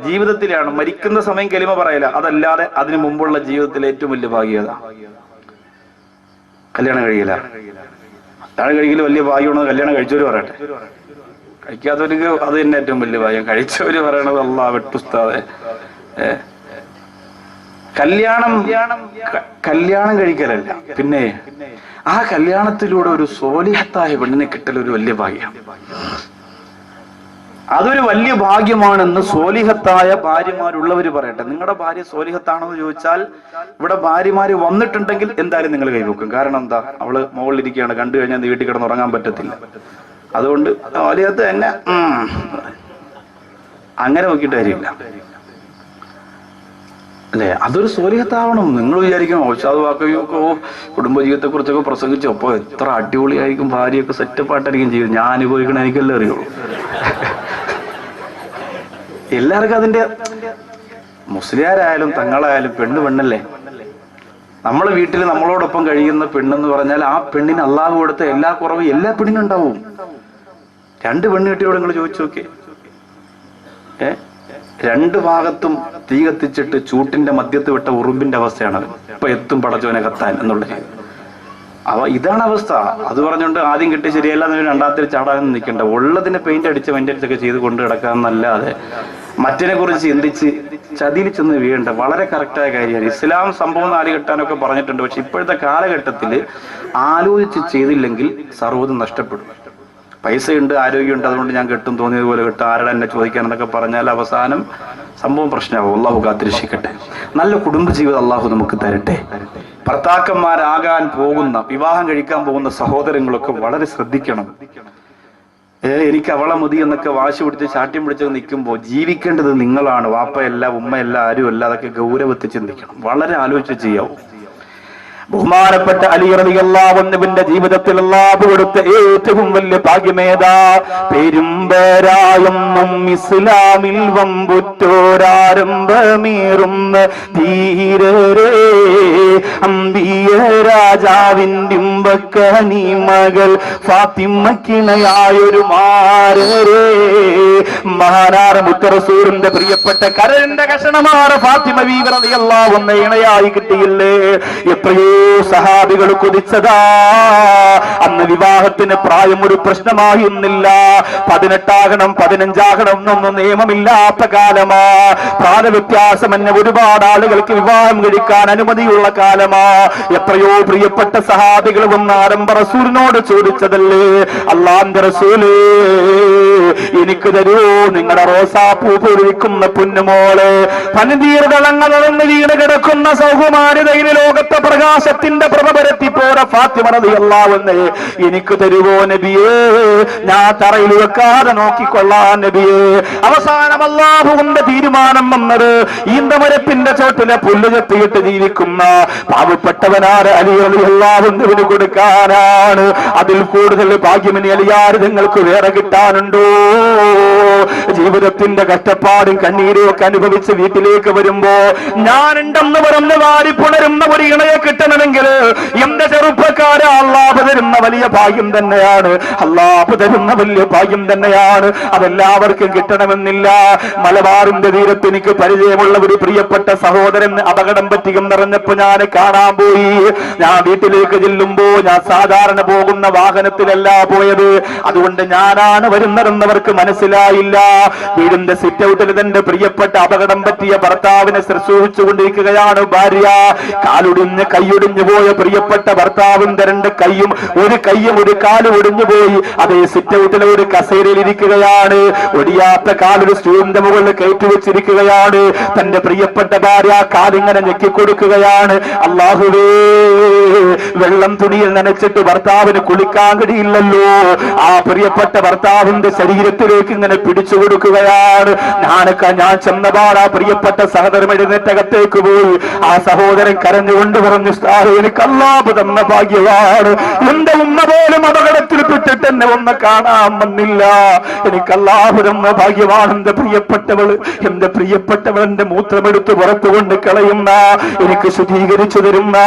ജീവിതത്തിലാണ്. മരിക്കുന്ന സമയം കലിമ പറയില്ല, അതല്ലാതെ അതിനു മുമ്പുള്ള ജീവിതത്തിലെ ഏറ്റവും വലിയ ഭാഗ്യത കല്യാണം കഴിയില്ല. കല്യാണം കഴിക്കൽ വലിയ ഭാഗ്യമാണെന്ന് കല്യാണം കഴിച്ചവര് പറയട്ടെ. കഴിക്കാത്തവർക്ക് അത് തന്നെ ഏറ്റവും വലിയ ഭാഗ്യം. കഴിച്ചവര് പറയണത് അല്ലാഹ് വെട്ടുസ്താദെ. കല്യാണം കഴിക്കലല്ല, പിന്നെ ആ കല്യാണത്തിലൂടെ ഒരു സോലിഹത്തായ പെണ്ണിനെ കിട്ടൽ ഒരു വലിയ ഭാഗ്യം. അതൊരു വലിയ ഭാഗ്യമാണെന്ന് സോലിഹത്തായ ഭാര്യമാരുള്ളവര് പറയട്ടെ. നിങ്ങളുടെ ഭാര്യ സോലിഹത്താണെന്ന് ചോദിച്ചാൽ ഇവിടെ ഭാര്യമാര് വന്നിട്ടുണ്ടെങ്കിൽ എന്തായാലും നിങ്ങൾ കൈവെക്കും. കാരണം എന്താ, അവള് മുകളിലിരിക്കുകയാണ്, കണ്ടു കഴിഞ്ഞാൽ വീട്ടിൽ കിടന്ന് ഉറങ്ങാൻ പറ്റത്തില്ല. അതുകൊണ്ട് സോലിഹത്ത് തന്നെ അങ്ങനെ നോക്കിയിട്ട് കാര്യമില്ല അല്ലേ. അതൊരു സോലിഹത്താവണം. നിങ്ങൾ വിചാരിക്കും ഔഷാദ് വാക്കുകയൊക്കെ കുടുംബജീവിതത്തെ കുറിച്ചൊക്കെ പ്രസംഗിച്ചപ്പോ എത്ര അടിപൊളിയായിരിക്കും, ഭാര്യയൊക്കെ സെറ്റപ്പായിട്ടായിരിക്കും ചെയ്യും. ഞാൻ അനുഭവിക്കണം, എനിക്കല്ലേ അറിയുള്ളൂ. എല്ലാവർക്കും അതിന്റെ, മുസ്ലിയാരായാലും തങ്ങളായാലും പെണ്ണ് പെണ്ണല്ലേ. നമ്മളെ വീട്ടിൽ നമ്മളോടൊപ്പം കഴിയുന്ന പെണ്ണെന്ന് പറഞ്ഞാൽ ആ പെണ്ണിന് അള്ളാഹു കൊടുത്ത എല്ലാ കുറവും എല്ലാ പെണ്ണിനും ഉണ്ടാവും. 2 പെണ്ണ് കെട്ടിയോട് നിങ്ങൾ ചോദിച്ചു നോക്കേ, 2 ഭാഗത്തും തീ കത്തിച്ചിട്ട് ചൂട്ടിന്റെ മധ്യത്ത് വിട്ട ഉറുമ്പിന്റെ അവസ്ഥയാണ്. ഇപ്പൊ എത്തും പടച്ചോനെ കത്താൻ എന്നുള്ളത്. ഇതാണ് അവസ്ഥ. അത് പറഞ്ഞുകൊണ്ട് ആദ്യം കിട്ടി ശരിയല്ല എന്ന് രണ്ടാമത്തിൽ ചാടാനും നിൽക്കണ്ട. ഉള്ളതിനെ പെയിന്റ് അടിച്ച് മെയിൻ്റെനൻസൊക്കെ ചെയ്ത് കൊണ്ട് കിടക്കാന്നല്ലാതെ മറ്റിനെ കുറിച്ച് ചിന്തിച്ച് ചതിയിൽ ചെന്ന് വീഴണ്ട. വളരെ കറക്റ്റായ കാര്യമാണ്. ഇസ്ലാം സംഭവം 4 കെട്ടാനൊക്കെ പറഞ്ഞിട്ടുണ്ട്. പക്ഷെ ഇപ്പോഴത്തെ കാലഘട്ടത്തിൽ ആലോചിച്ച് ചെയ്തില്ലെങ്കിൽ സർവ്വതും നഷ്ടപ്പെടും. പൈസയുണ്ട്, ആരോഗ്യമുണ്ട്, അതുകൊണ്ട് ഞാൻ കെട്ടും, തോന്നിയതുപോലെ കെട്ടും, ആരുടെ എന്നെ ചോദിക്കാനെന്നൊക്കെ പറഞ്ഞാൽ അവസാനം സംഭവം പ്രശ്നമാവും. അള്ളാഹു കാത്തിരക്ഷിക്കട്ടെ. നല്ല കുടുംബജീവിതം അള്ളാഹു നമുക്ക് തരട്ടെ. ഭർത്താക്കന്മാരാകാൻ പോകുന്ന, വിവാഹം കഴിക്കാൻ പോകുന്ന സഹോദരങ്ങളൊക്കെ വളരെ ശ്രദ്ധിക്കണം. എനിക്ക് അവളെ മതി എന്നൊക്കെ വാശി പിടിച്ച് ചാട്ടിയും പിടിച്ച് നിൽക്കുമ്പോൾ ജീവിക്കേണ്ടത് നിങ്ങളാണ്. വാപ്പയല്ല, ഉമ്മയല്ല, ആരുമല്ല. അതൊക്കെ ഗൗരവത്തിൽ ചിന്തിക്കണം. വളരെ ആലോചിച്ച് ചെയ്യാവൂ. ബഹുമാനപ്പെട്ട അലി റളിയല്ലാഹു അൻഹുവിന്റെ ജീവിതത്തിൽ അല്ലാഹു കൊടുത്ത ഏറ്റവും വലിയ ഭാഗ്യമേതാ? പെരുമ്പരായൊന്നും ഇസ്ലാമിൽ വമ്പുറ്റോരാരംഭമേറുന്ന ധീരരേ, അമ്പിയ രാജാവിന്റെ ഉമ്പക്കനി മകൾ ഫാത്തിമക്കിണയായൊരു മാരരേ. മഹാനായ മുത്തറസൂലിന്റെ പ്രിയപ്പെട്ട കരളിന്റെ കഷണമായ ഫാത്തിമ ബീവി റളിയല്ലാഹു അൻഹ ഇണയായി കിട്ടിയില്ലേ? എത്രയോ സഹാബികൾ കൊതിച്ചതാ. അന്ന് വിവാഹത്തിന് പ്രായം ഒരു പ്രശ്നമായിരുന്നില്ല. 18 ആകണം 15 ആകണം എന്നൊന്നും നിയമമില്ലാത്ത കാലമാ. പ്രായവ്യത്യാസം എന്നെ ഒരുപാട് ആളുകൾക്ക് വിവാഹം കഴിക്കാൻ അനുമതിയുള്ള കാലമാ. എത്രയോ പ്രിയപ്പെട്ട സഹാബികൾ വന്ന് ആരംഭ റസൂലിനോട് ചോദിച്ചതല്ലേ, അല്ലാഹുവിന്റെ റസൂലേ എനിക്ക് തരൂ നിങ്ങളുടെ റോസാപ്പൂ പൊഴിക്കുന്ന പൊന്നുമോള്, പനിതീർദളങ്ങളൊന്ന് വീണ് കിടക്കുന്ന സൗകുമാര്യതയിലെ ലോകത്തെ പ്രകാശത്തിന്റെ പ്രഭ പരത്തി പോര ഫാത്തിമ റളിയല്ലാഹു അൻഹ എനിക്ക് തരുവോ നബിയേ? ഞാൻ തറയിൽ വെക്കാതെ നോക്കിക്കൊള്ളാൻ നബിയേ. അവസാനം അല്ലാഹുവിന്റെ തീരുമാനം വന്നത് ഈന്തമരത്തിന്റെ ചോട്ടിലെ പുല്ല് ചെത്തിയിട്ട് ജീവിക്കുന്ന പാവപ്പെട്ടവനാണ് അലി റളിയല്ലാഹു അൻഹുവിന് കൊടുക്കാനാണ്. അതിൽ കൂടുതൽ ഭാഗ്യമിനി അലിയാര് നിങ്ങൾക്ക് വേറെ കിട്ടാനുണ്ടോ? ജീവിതത്തിന്റെ കഷ്ടപ്പാടും കണ്ണീരും ഒക്കെ അനുഭവിച്ച് വീട്ടിലേക്ക് വരുമ്പോ ഞാനുണ്ടെന്ന് പറഞ്ഞ് വാരി പുണരുന്ന ഒരു ഇണയെ കിട്ടണമെങ്കിൽ എന്റെ ചെറുപ്പക്കാരെ അല്ലാഹു തരുന്ന വലിയ ഭാഗ്യം തന്നെയാണ്. അല്ലാഹു തരുന്ന വലിയ ഭാഗ്യം തന്നെയാണ്. അതെല്ലാവർക്കും കിട്ടണമെന്നില്ല. മലബാറിന്റെ തീരത്ത് എനിക്ക് പരിചയമുള്ള ഒരു പ്രിയപ്പെട്ട സഹോദരൻ അപകടം പറ്റിയും നിറഞ്ഞപ്പോ ഞാൻ കാണാൻ പോയി. ഞാൻ വീട്ടിലേക്ക് ചെല്ലുമ്പോ ഞാൻ സാധാരണ പോകുന്ന വാഹനത്തിലല്ല പോയത്. അതുകൊണ്ട് ഞാനാണ് വരുന്നതെന്നവർക്ക് മനസ്സിലായില്ല. വീടിന്റെ സിറ്റ് ഔട്ടിൽ തന്റെ പ്രിയപ്പെട്ട അപകടം പറ്റിയ ഭർത്താവിനെ ശുശ്രൂഷിച്ചുകൊണ്ടിരിക്കുകയാണ് ഭാര്യ. കാലൊടിഞ്ഞ് കൈയൊടിഞ്ഞു പോയ പ്രിയപ്പെട്ട ഭർത്താവിന്റെ 2 കൈയും ഒരു കാലും ഒടിഞ്ഞു പോയി. അതേ സിറ്റ് ഔട്ടിലെ ഒരു കസേരയിൽ ഇരിക്കുകയാണ്. ഒടിയാത്ത കാലൊരു സ്റ്റൂളിന്റെ മുകളിൽ കയറ്റി വെച്ചിരിക്കുകയാണ്. തന്റെ പ്രിയപ്പെട്ട ഭാര്യ കാലിങ്ങനെ ഞെക്കിക്കൊടുക്കുകയാണ്. അല്ലാഹുവേ, വെള്ളം തുണിയിൽ നനച്ചിട്ട് ഭർത്താവിന് കുളിക്കാൻ കഴിയില്ലല്ലോ. ആ പ്രിയപ്പെട്ട ഭർത്താവിന്റെ ശരീരത്തിലേക്ക് ഇങ്ങനെ പിടിച്ചു കൊടുക്കുകയാണ്. ഞാൻ ചെന്നപാട് ആ പ്രിയപ്പെട്ട സഹോദരൻ എഴുന്നേറ്റകത്തേക്ക് പോയി. ആ സഹോദരൻ കരഞ്ഞുകൊണ്ട് പറഞ്ഞു, ഭാഗ്യമാണ്, എനിക്ക് അല്ലാഹു തന്ന ഭാഗ്യമാണ്. എന്റെ ഉമ്മ പോലും അപകടത്തിൽ പെട്ടിട്ട് എന്നെ ഒന്ന് കാണാൻ വന്നില്ല. എനിക്ക് അല്ലാഹു തന്ന ഭാഗ്യമാണ്. എന്റെ പ്രിയപ്പെട്ടവൾ എന്റെ മൂത്രമെടുത്ത് പുറത്തു കൊണ്ട് കളയുന്ന, എനിക്ക് ശുദ്ധീകരിച്ചു തരുന്ന,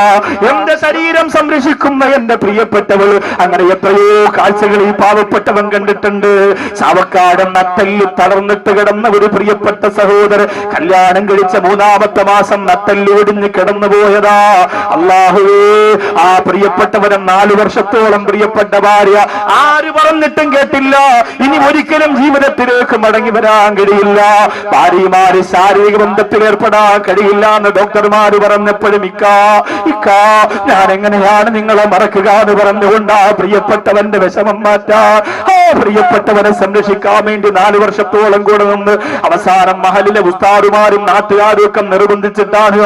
എന്റെ ശരീരം സംരക്ഷിക്കുന്ന എന്റെ പ്രിയപ്പെട്ടവൾ. അങ്ങനെ എത്രയോ കാഴ്ചകൾ ഈ പാവപ്പെട്ടവൻ കണ്ടിട്ടുണ്ട്. ചാവക്കാട് നട്ടെല്ല് തളർന്നിട്ട് കിടന്ന ഒരു പ്രിയപ്പെട്ട സഹോദരൻ കല്യാണം കഴിച്ച 3ാമത്തെ മാസം നട്ടെല്ല് ഒടിഞ്ഞ് കിടന്നു പോയതാ. അല്ലാഹുവേ, ആ പ്രിയപ്പെട്ടവരെ 4 വർഷത്തോളം പ്രിയപ്പെട്ട ഭാര്യ ആര് പറഞ്ഞിട്ടും കേട്ടില്ല. ഇനി ഒരിക്കലും ജീവിതത്തിലേക്ക് മടങ്ങി വരാൻ കഴിയില്ല. ഭാര്യമാര് ശാരീരിക ബന്ധത്തിൽ ഏർപ്പെടാൻ കഴിയില്ല എന്ന് ഡോക്ടർമാര് പറഞ്ഞപ്പോഴും ഇക്കാ ഞാൻ എങ്ങനെയാണ് നിങ്ങളെ മറക്കുക എന്ന് പറഞ്ഞുകൊണ്ട് ആ പ്രിയപ്പെട്ടവന്റെ വിഷമം മാറ്റാൻ, ആ പ്രിയപ്പെട്ടവനെ സംരക്ഷിക്കാൻ വേണ്ടി 4 വർഷത്തോളം കൂടെ നിന്ന് അവസാനം മഹലിലെ ഉസ്താദുമാരും നാട്ടുകാരും ഒക്കെ നിർബന്ധിച്ചിട്ടാണ്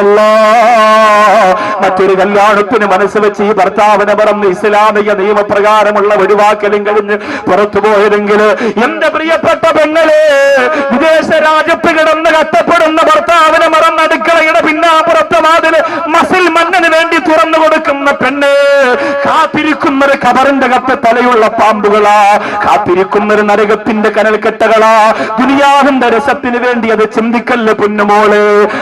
മറ്റൊരു കല്യാണത്തിന് മനസ്സ് വെച്ച് ഈ ഭർത്താവിനെ പറഞ്ഞ് ഇസ്ലാമിക നിയമപ്രകാരമുള്ള ഒഴിവാക്കലും കഴിഞ്ഞ് പുറത്തു പോയതെങ്കിൽ എന്റെ പ്രിയപ്പെട്ട പെങ്ങളെ, വിദേശ രാജ്യത്ത് കിടന്ന് കഷ്ടപ്പെടുന്ന ഭർത്താവിനെ മറന്ന് അടുക്കളയുടെ പിന്നാമ്പുറത്തെ വാതില് മസിൽ മണ്ണിന് വേണ്ടി തുറന്നു കൊടുക്കുന്ന പെണ്ണ്, കാത്തിരിക്കുന്നൊരു കബറിന്റെ കത്ത് തലയുള്ള പാമ്പുകളാ, കാത്തിരിക്കുന്നൊരു നരകത്തിന്റെ കനൽക്കെട്ടകളാ. ദുനിയാവിന്റെ രസത്തിന് വേണ്ടി അത് ചിന്തിക്കല്ലേ പൊന്നുമോള്.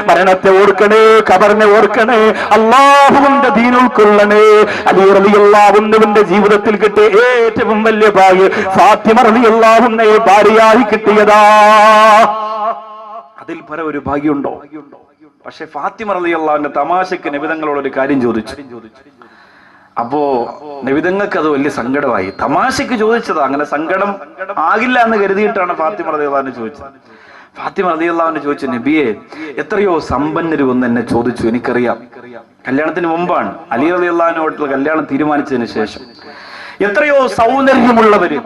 മരണത്തെ ഓർക്കണേ, കബറിനെ ഓർക്കണേ, അല്ലാഹുവിന്റെ ദീൻ ഉൾക്കൊള്ളണേ. അലി റളിയല്ലാഹു അൻഹുവിന്റെ ജീവിതത്തിൽ കിട്ടിയ ഏറ്റവും വലിയ ഭാഗ്യം ഫാത്തിമ റളിയല്ലാഹു അൻഹയെ ഭാര്യയായി കിട്ടിയതാ. അതിൽ പര ഒരു ഭാഗ്യമുണ്ടോ? പക്ഷെ ഫാത്തിമ റളിയല്ലാഹു അൻഹ തമാശക്ക് നബിതങ്ങളോട് ഒരു കാര്യം ചോദിച്ചു. അപ്പോ നബിതങ്ങൾക്ക് അത് വലിയ സങ്കടമായി. തമാശക്ക് ചോദിച്ചതാ, അങ്ങനെ സങ്കടം ആകില്ല എന്ന് കരുതിയിട്ടാണ് ഫാത്തിമ റളിയല്ലാഹു അൻഹ ചോദിച്ചത്. ഫാത്തിമ റളിയല്ലാഹു അൻഹ ചോദിച്ചു, നബിയെ, എത്രയോ സമ്പന്നര് വന്ന് എന്നെ ചോദിച്ചു. എനിക്കറിയാം, കല്യാണത്തിന് മുമ്പാണ്, അലി റളിയല്ലാഹു അൻഹുവായിട്ടുള്ള കല്യാണം തീരുമാനിച്ചതിന് ശേഷം എത്രയോ സൗന്ദര്യമുള്ളവര്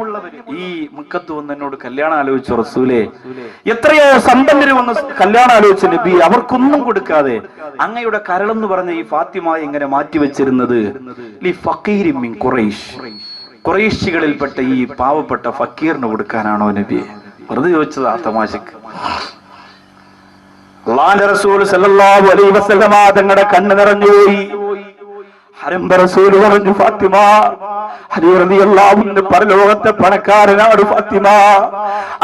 ഈ മക്കത്ത് വന്ന് എന്നോട് കല്യാണം ആലോചിച്ചു റസൂലേ. എത്രയോ സമ്പന്നര് വന്ന് കല്യാണം ആലോചിച്ചു നബി, അവർക്കൊന്നും കൊടുക്കാതെ അങ്ങയുടെ കരളെന്ന് പറഞ്ഞ ഈ ഫാത്തിമ എങ്ങനെ മാറ്റിവെച്ചിരുന്നത് ഖുറൈശികളിൽപ്പെട്ട ഈ പാവപ്പെട്ട ഫക്കീറിന് കൊടുക്കാനാണോ നബി? വെറുതെ ചോദിച്ചതാ തമാശക്ക്. അല്ലാഹുവിന്റെ റസൂൽ സല്ലല്ലാഹു അലൈഹി വസല്ലമ തങ്ങളുടെ കണ്ണ് നിറഞ്ഞുപോയി. ഹരംബ റസൂൽ പറഞ്ഞു, ഫാത്തിമ, അലി റളിയല്ലാഹു അൻഹു പരലോകത്തെ പണക്കാരനാണ് ഫാത്തിമ,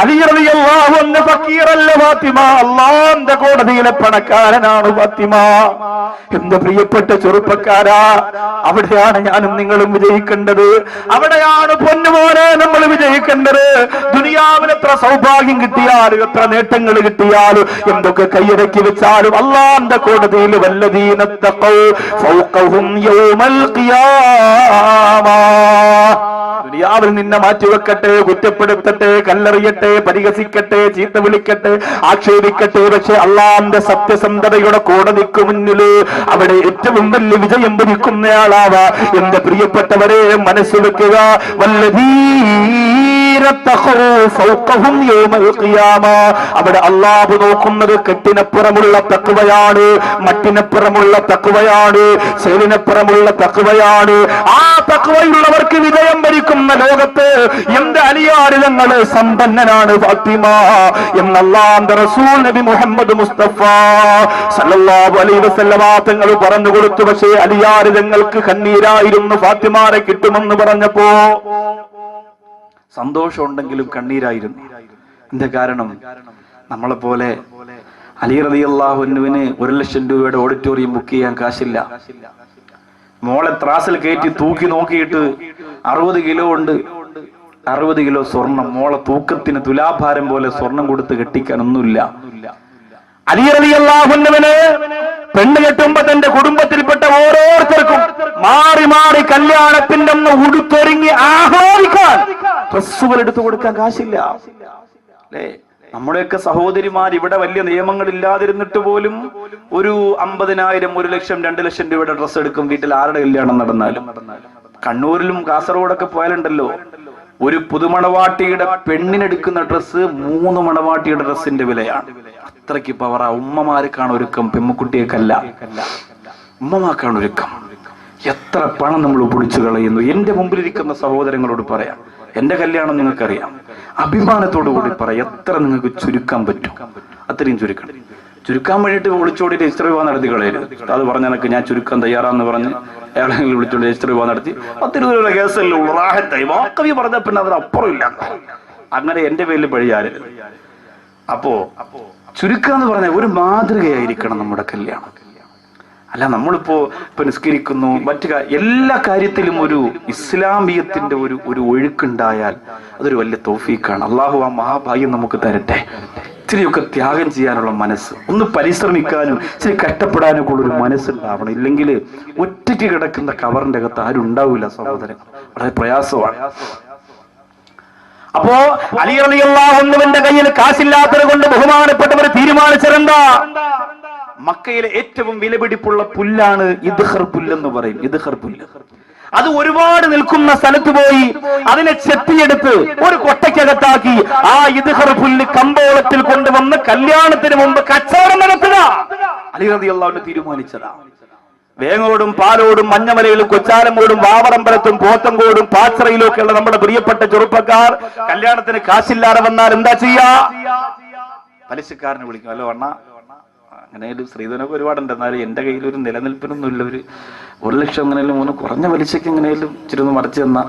അലി റളിയല്ലാഹു അൻഹു ഫക്കീറല്ല ഫാത്തിമ, അല്ലാഹുവിന്റെ കോടതിയിലെ പണക്കാരനാണ് ഫാത്തിമ. എന്റെ പ്രിയപ്പെട്ട ചെറുപ്പക്കാരാ, അവിടെയാണ് ഞാനും നിങ്ങളും വിജയിക്കേണ്ടത്. അവിടെയാണ് പൊന്നുമോനെ നമ്മൾ വിജയിക്കേണ്ടത്. ദുനിയാവിൽ എത്ര സൗഭാഗ്യം കിട്ടിയാലും, എത്ര നേട്ടങ്ങൾ കിട്ടിയാലും, എന്തൊക്കെ കൈയടക്കി വെച്ചാലും അല്ലാഹുവിന്റെ കോടതിയിൽ വല്ലദീന തഖൗ ഫൗഖഹും യൗമൽ ഖിയാമ. ദുനിയാവിൽ നിന്നെ മാറ്റിവെക്കട്ടെ, കുറ്റപ്പെടുത്തട്ടെ, കല്ലെറിയട്ടെ, പരിഹസിക്കട്ടെ, ചീത്ത വിളിക്കട്ടെ, ആക്ഷേപിക്കട്ടെ, പക്ഷെ അല്ലാഹുവിന്റെ സത്യസന്ധതയുടെ കോടതിക്ക് മുന്നില് അവിടെ ഏറ്റവും വലിയ വിജയം ഭരിക്കുന്നയാളാവാ. എന്റെ പ്രിയപ്പെട്ടവരെ, മനസ്സ് വെക്കുക, അവിടെ അല്ലാഹു നോക്കുന്നത് കെട്ടിനപ്പുറമുള്ള തഖ്വയാണ്, മറ്റിനപ്പുറമുള്ള തഖ്വയാണ്, ശേലിനപ്പുറമുള്ള തഖ്വയാണ്. ആ തഖ്വയുള്ളവർക്ക് വിജയം ഭരിക്കുന്ന ലോകത്ത് എന്റെ അലിയാരിതങ്ങള് സമ്പന്നനാണ് ഫാത്തിമ എന്ന് അല്ലാഹുവിന്റെ റസൂൽ നബി മുഹമ്മദ് മുസ്തഫ സല്ലല്ലാഹു അലൈഹി വസല്ലമ തങ്ങൾ പറഞ്ഞു കൊടുത്തു. പക്ഷേ അലിയാരിതങ്ങൾക്ക് കണ്ണീരായിരുന്നു ഫാത്തിമാരെ കിട്ടുമെന്ന് പറഞ്ഞപ്പോ. സന്തോഷമുണ്ടെങ്കിലും കണ്ണീരായിരുന്നു. എന്താ കാരണം? നമ്മളെ പോലെ അലി റളിയല്ലാഹു അൻഹുവിന് 1 ലക്ഷം രൂപയുടെ ഓഡിറ്റോറിയം ബുക്ക് ചെയ്യാൻ കാശില്ല. മോളെ ത്രാസിൽ കയറ്റി തൂക്കി നോക്കിയിട്ട് 60 കിലോ ഉണ്ട്, 60 കിലോ സ്വർണം. മോളെ തൂക്കത്തിന് തുലാഭാരം പോലെ സ്വർണം കൊടുത്ത് കെട്ടിക്കാൻ ഒന്നുമില്ല. അലി റളിയല്ലാഹു അൻഹുവിന് പെണ്ണ് കെട്ടുമ്പോ തന്റെ കുടുംബത്തിൽപ്പെട്ട ഓരോരുത്തർക്കും മാറി മാറി കല്യാണത്തിന്റെ അന്ന് ഉടുത്തൊരുങ്ങി ആഹ്ലാദിക്കാൻ ഡ്രസ്സുകൾ എടുത്തു കൊടുക്കാൻ കാശില്ല. അല്ലേ? നമ്മുടെയൊക്കെ സഹോദരിമാർ ഇവിടെ വലിയ നിയമങ്ങൾ ഇല്ലാതിരുന്നിട്ട് പോലും ഒരു 50,000, 1 ലക്ഷം, 2 ലക്ഷം രൂപയുടെ ഡ്രസ്സ് എടുക്കും വീട്ടിൽ ആരുടെ കല്യാണം നടന്നാലും. കണ്ണൂരിലും കാസർഗോഡൊക്കെ പോയാലുണ്ടല്ലോ, ഒരു പുതുമണവാട്ടിയുടെ പെണ്ണിനെടുക്കുന്ന ഡ്രസ്സ് 3 മണവാട്ടിയുടെ ഡ്രസ്സിന്റെ വിലയാണ്. അത്രയ്ക്ക് പവറാ. ഉമ്മമാർക്കാണ് ഒരുക്കം, പെമ്മുക്കുട്ടിയേക്കല്ല. ഉമ്മമാർക്കാണ് ഒരുക്കം. എത്ര പണം നമ്മൾ പൊടിച്ചു കളയുന്നു. എന്റെ മുമ്പിലിരിക്കുന്ന സഹോദരങ്ങളോട് പറയാം, എന്റെ കല്യാണം നിങ്ങൾക്കറിയാം, അഭിമാനത്തോടു കൂടി പറയാം, എത്ര നിങ്ങൾക്ക് ചുരുക്കാൻ പറ്റും അത്രയും ചുരുക്കണം. ചുരുക്കാൻ വേണ്ടിയിട്ട് വിളിച്ചോടി രജിസ്റ്റർ വിവാഹം നടത്തി കളയരുത്. അത് പറഞ്ഞ എനിക്ക് ഞാൻ ചുരുക്കാൻ തയ്യാറാന്ന് പറഞ്ഞ് അയാളെങ്കിലും വിളിച്ചോണ്ട് രജിസ്റ്റർ വിവാഹം നടത്തി 10 20 രൂപ കേസല്ലേ ഉള്ളൂ, റാഹത്തായി. വാക്കവി പറഞ്ഞ പിന്നെ അതിനപ്പുറം ഇല്ല. അങ്ങനെ എന്റെ പേരിൽ പഴിയാരുത്. അപ്പോ ചുരുക്കാന്ന് പറഞ്ഞ ഒരു മാതൃകയായിരിക്കണം നമ്മുടെ കല്യാണം. അല്ല നമ്മളിപ്പോ നിസ്കരിക്കുന്നു, മറ്റു എല്ലാ കാര്യത്തിലും ഒരു ഇസ്ലാമിയത്തിന്റെ ഒരു ഒഴുക്കുണ്ടായാൽ അതൊരു വലിയ തൗഫീഖാണ്. അള്ളാഹു ആ മഹാഭാഗ്യം നമുക്ക് തരട്ടെ. ഇച്ചിരിയൊക്കെ ത്യാഗം ചെയ്യാനുള്ള മനസ്സ്, ഒന്ന് പരിശ്രമിക്കാനും ഇച്ചിരി കഷ്ടപ്പെടാനും ഒക്കെ ഉള്ളൊരു മനസ്സുണ്ടാവണം. ഇല്ലെങ്കിൽ ഒറ്റയ്ക്ക് കിടക്കുന്ന കവറിന്റെ അകത്ത് ആരും ഉണ്ടാവില്ല സഹോദരൻ, വളരെ പ്രയാസമാണ്. അപ്പോ അലി റളിയല്ലാഹു അൻഹുവിന്റെ കയ്യിൽ കാശില്ലാത്തത് കൊണ്ട് ബഹുമാനപ്പെട്ടവർ തീരുമാനിച്ചതെന്താ? മക്കയിലെ ഏറ്റവും വിലപിടിപ്പുള്ള പുല്ലാണ് ഇദ്ഖർ പുല്ലെന്ന് പറയും. ഇദ്ഖർ പുല്ല് അത് ഒരുപാട് നിൽക്കുന്ന സ്ഥലത്ത് പോയി അതിനെ ചെത്തിയെടുത്ത് ഒരു കൊട്ടയ്ക്കകത്താക്കി ആ ഇദ്ഖർ പുല്ല് കമ്പോളത്തിൽ കൊണ്ടുവന്ന് കല്യാണത്തിന് മുമ്പ് കച്ചവടം നടത്തുക അലി റളിയല്ലാഹു അൻഹു തീരുമാനിച്ചതാ. വേങ്ങോടും പാലോടും മഞ്ഞമലയിലും കൊച്ചാലമോടും വാവറമ്പലത്തും പോത്തങ്കോടും പാച്ചറയിലും ഒക്കെയുള്ള നമ്മുടെ പ്രിയപ്പെട്ട ചെറുപ്പക്കാർ കല്യാണത്തിന് കാശില്ലാതെ വന്നാൽ എന്താ ചെയ്യാ? പലിശക്കാരനെ വിളിക്കും. അല്ലോ അണ്ണ, അങ്ങനെ ഒരു സ്ത്രീധനൊക്കെ ഒരുപാടുണ്ട്, എന്നാലും എന്റെ കയ്യിൽ ഒരു നിലനിൽപ്പിനൊന്നും ഇല്ല, ഒരു 1 ലക്ഷം എങ്ങനെയാലും മൂന്ന് കുറഞ്ഞ പലിശക്ക് എങ്ങനെയാലും ഇച്ചിരി ഒന്ന് മറിച്ച് തന്നാ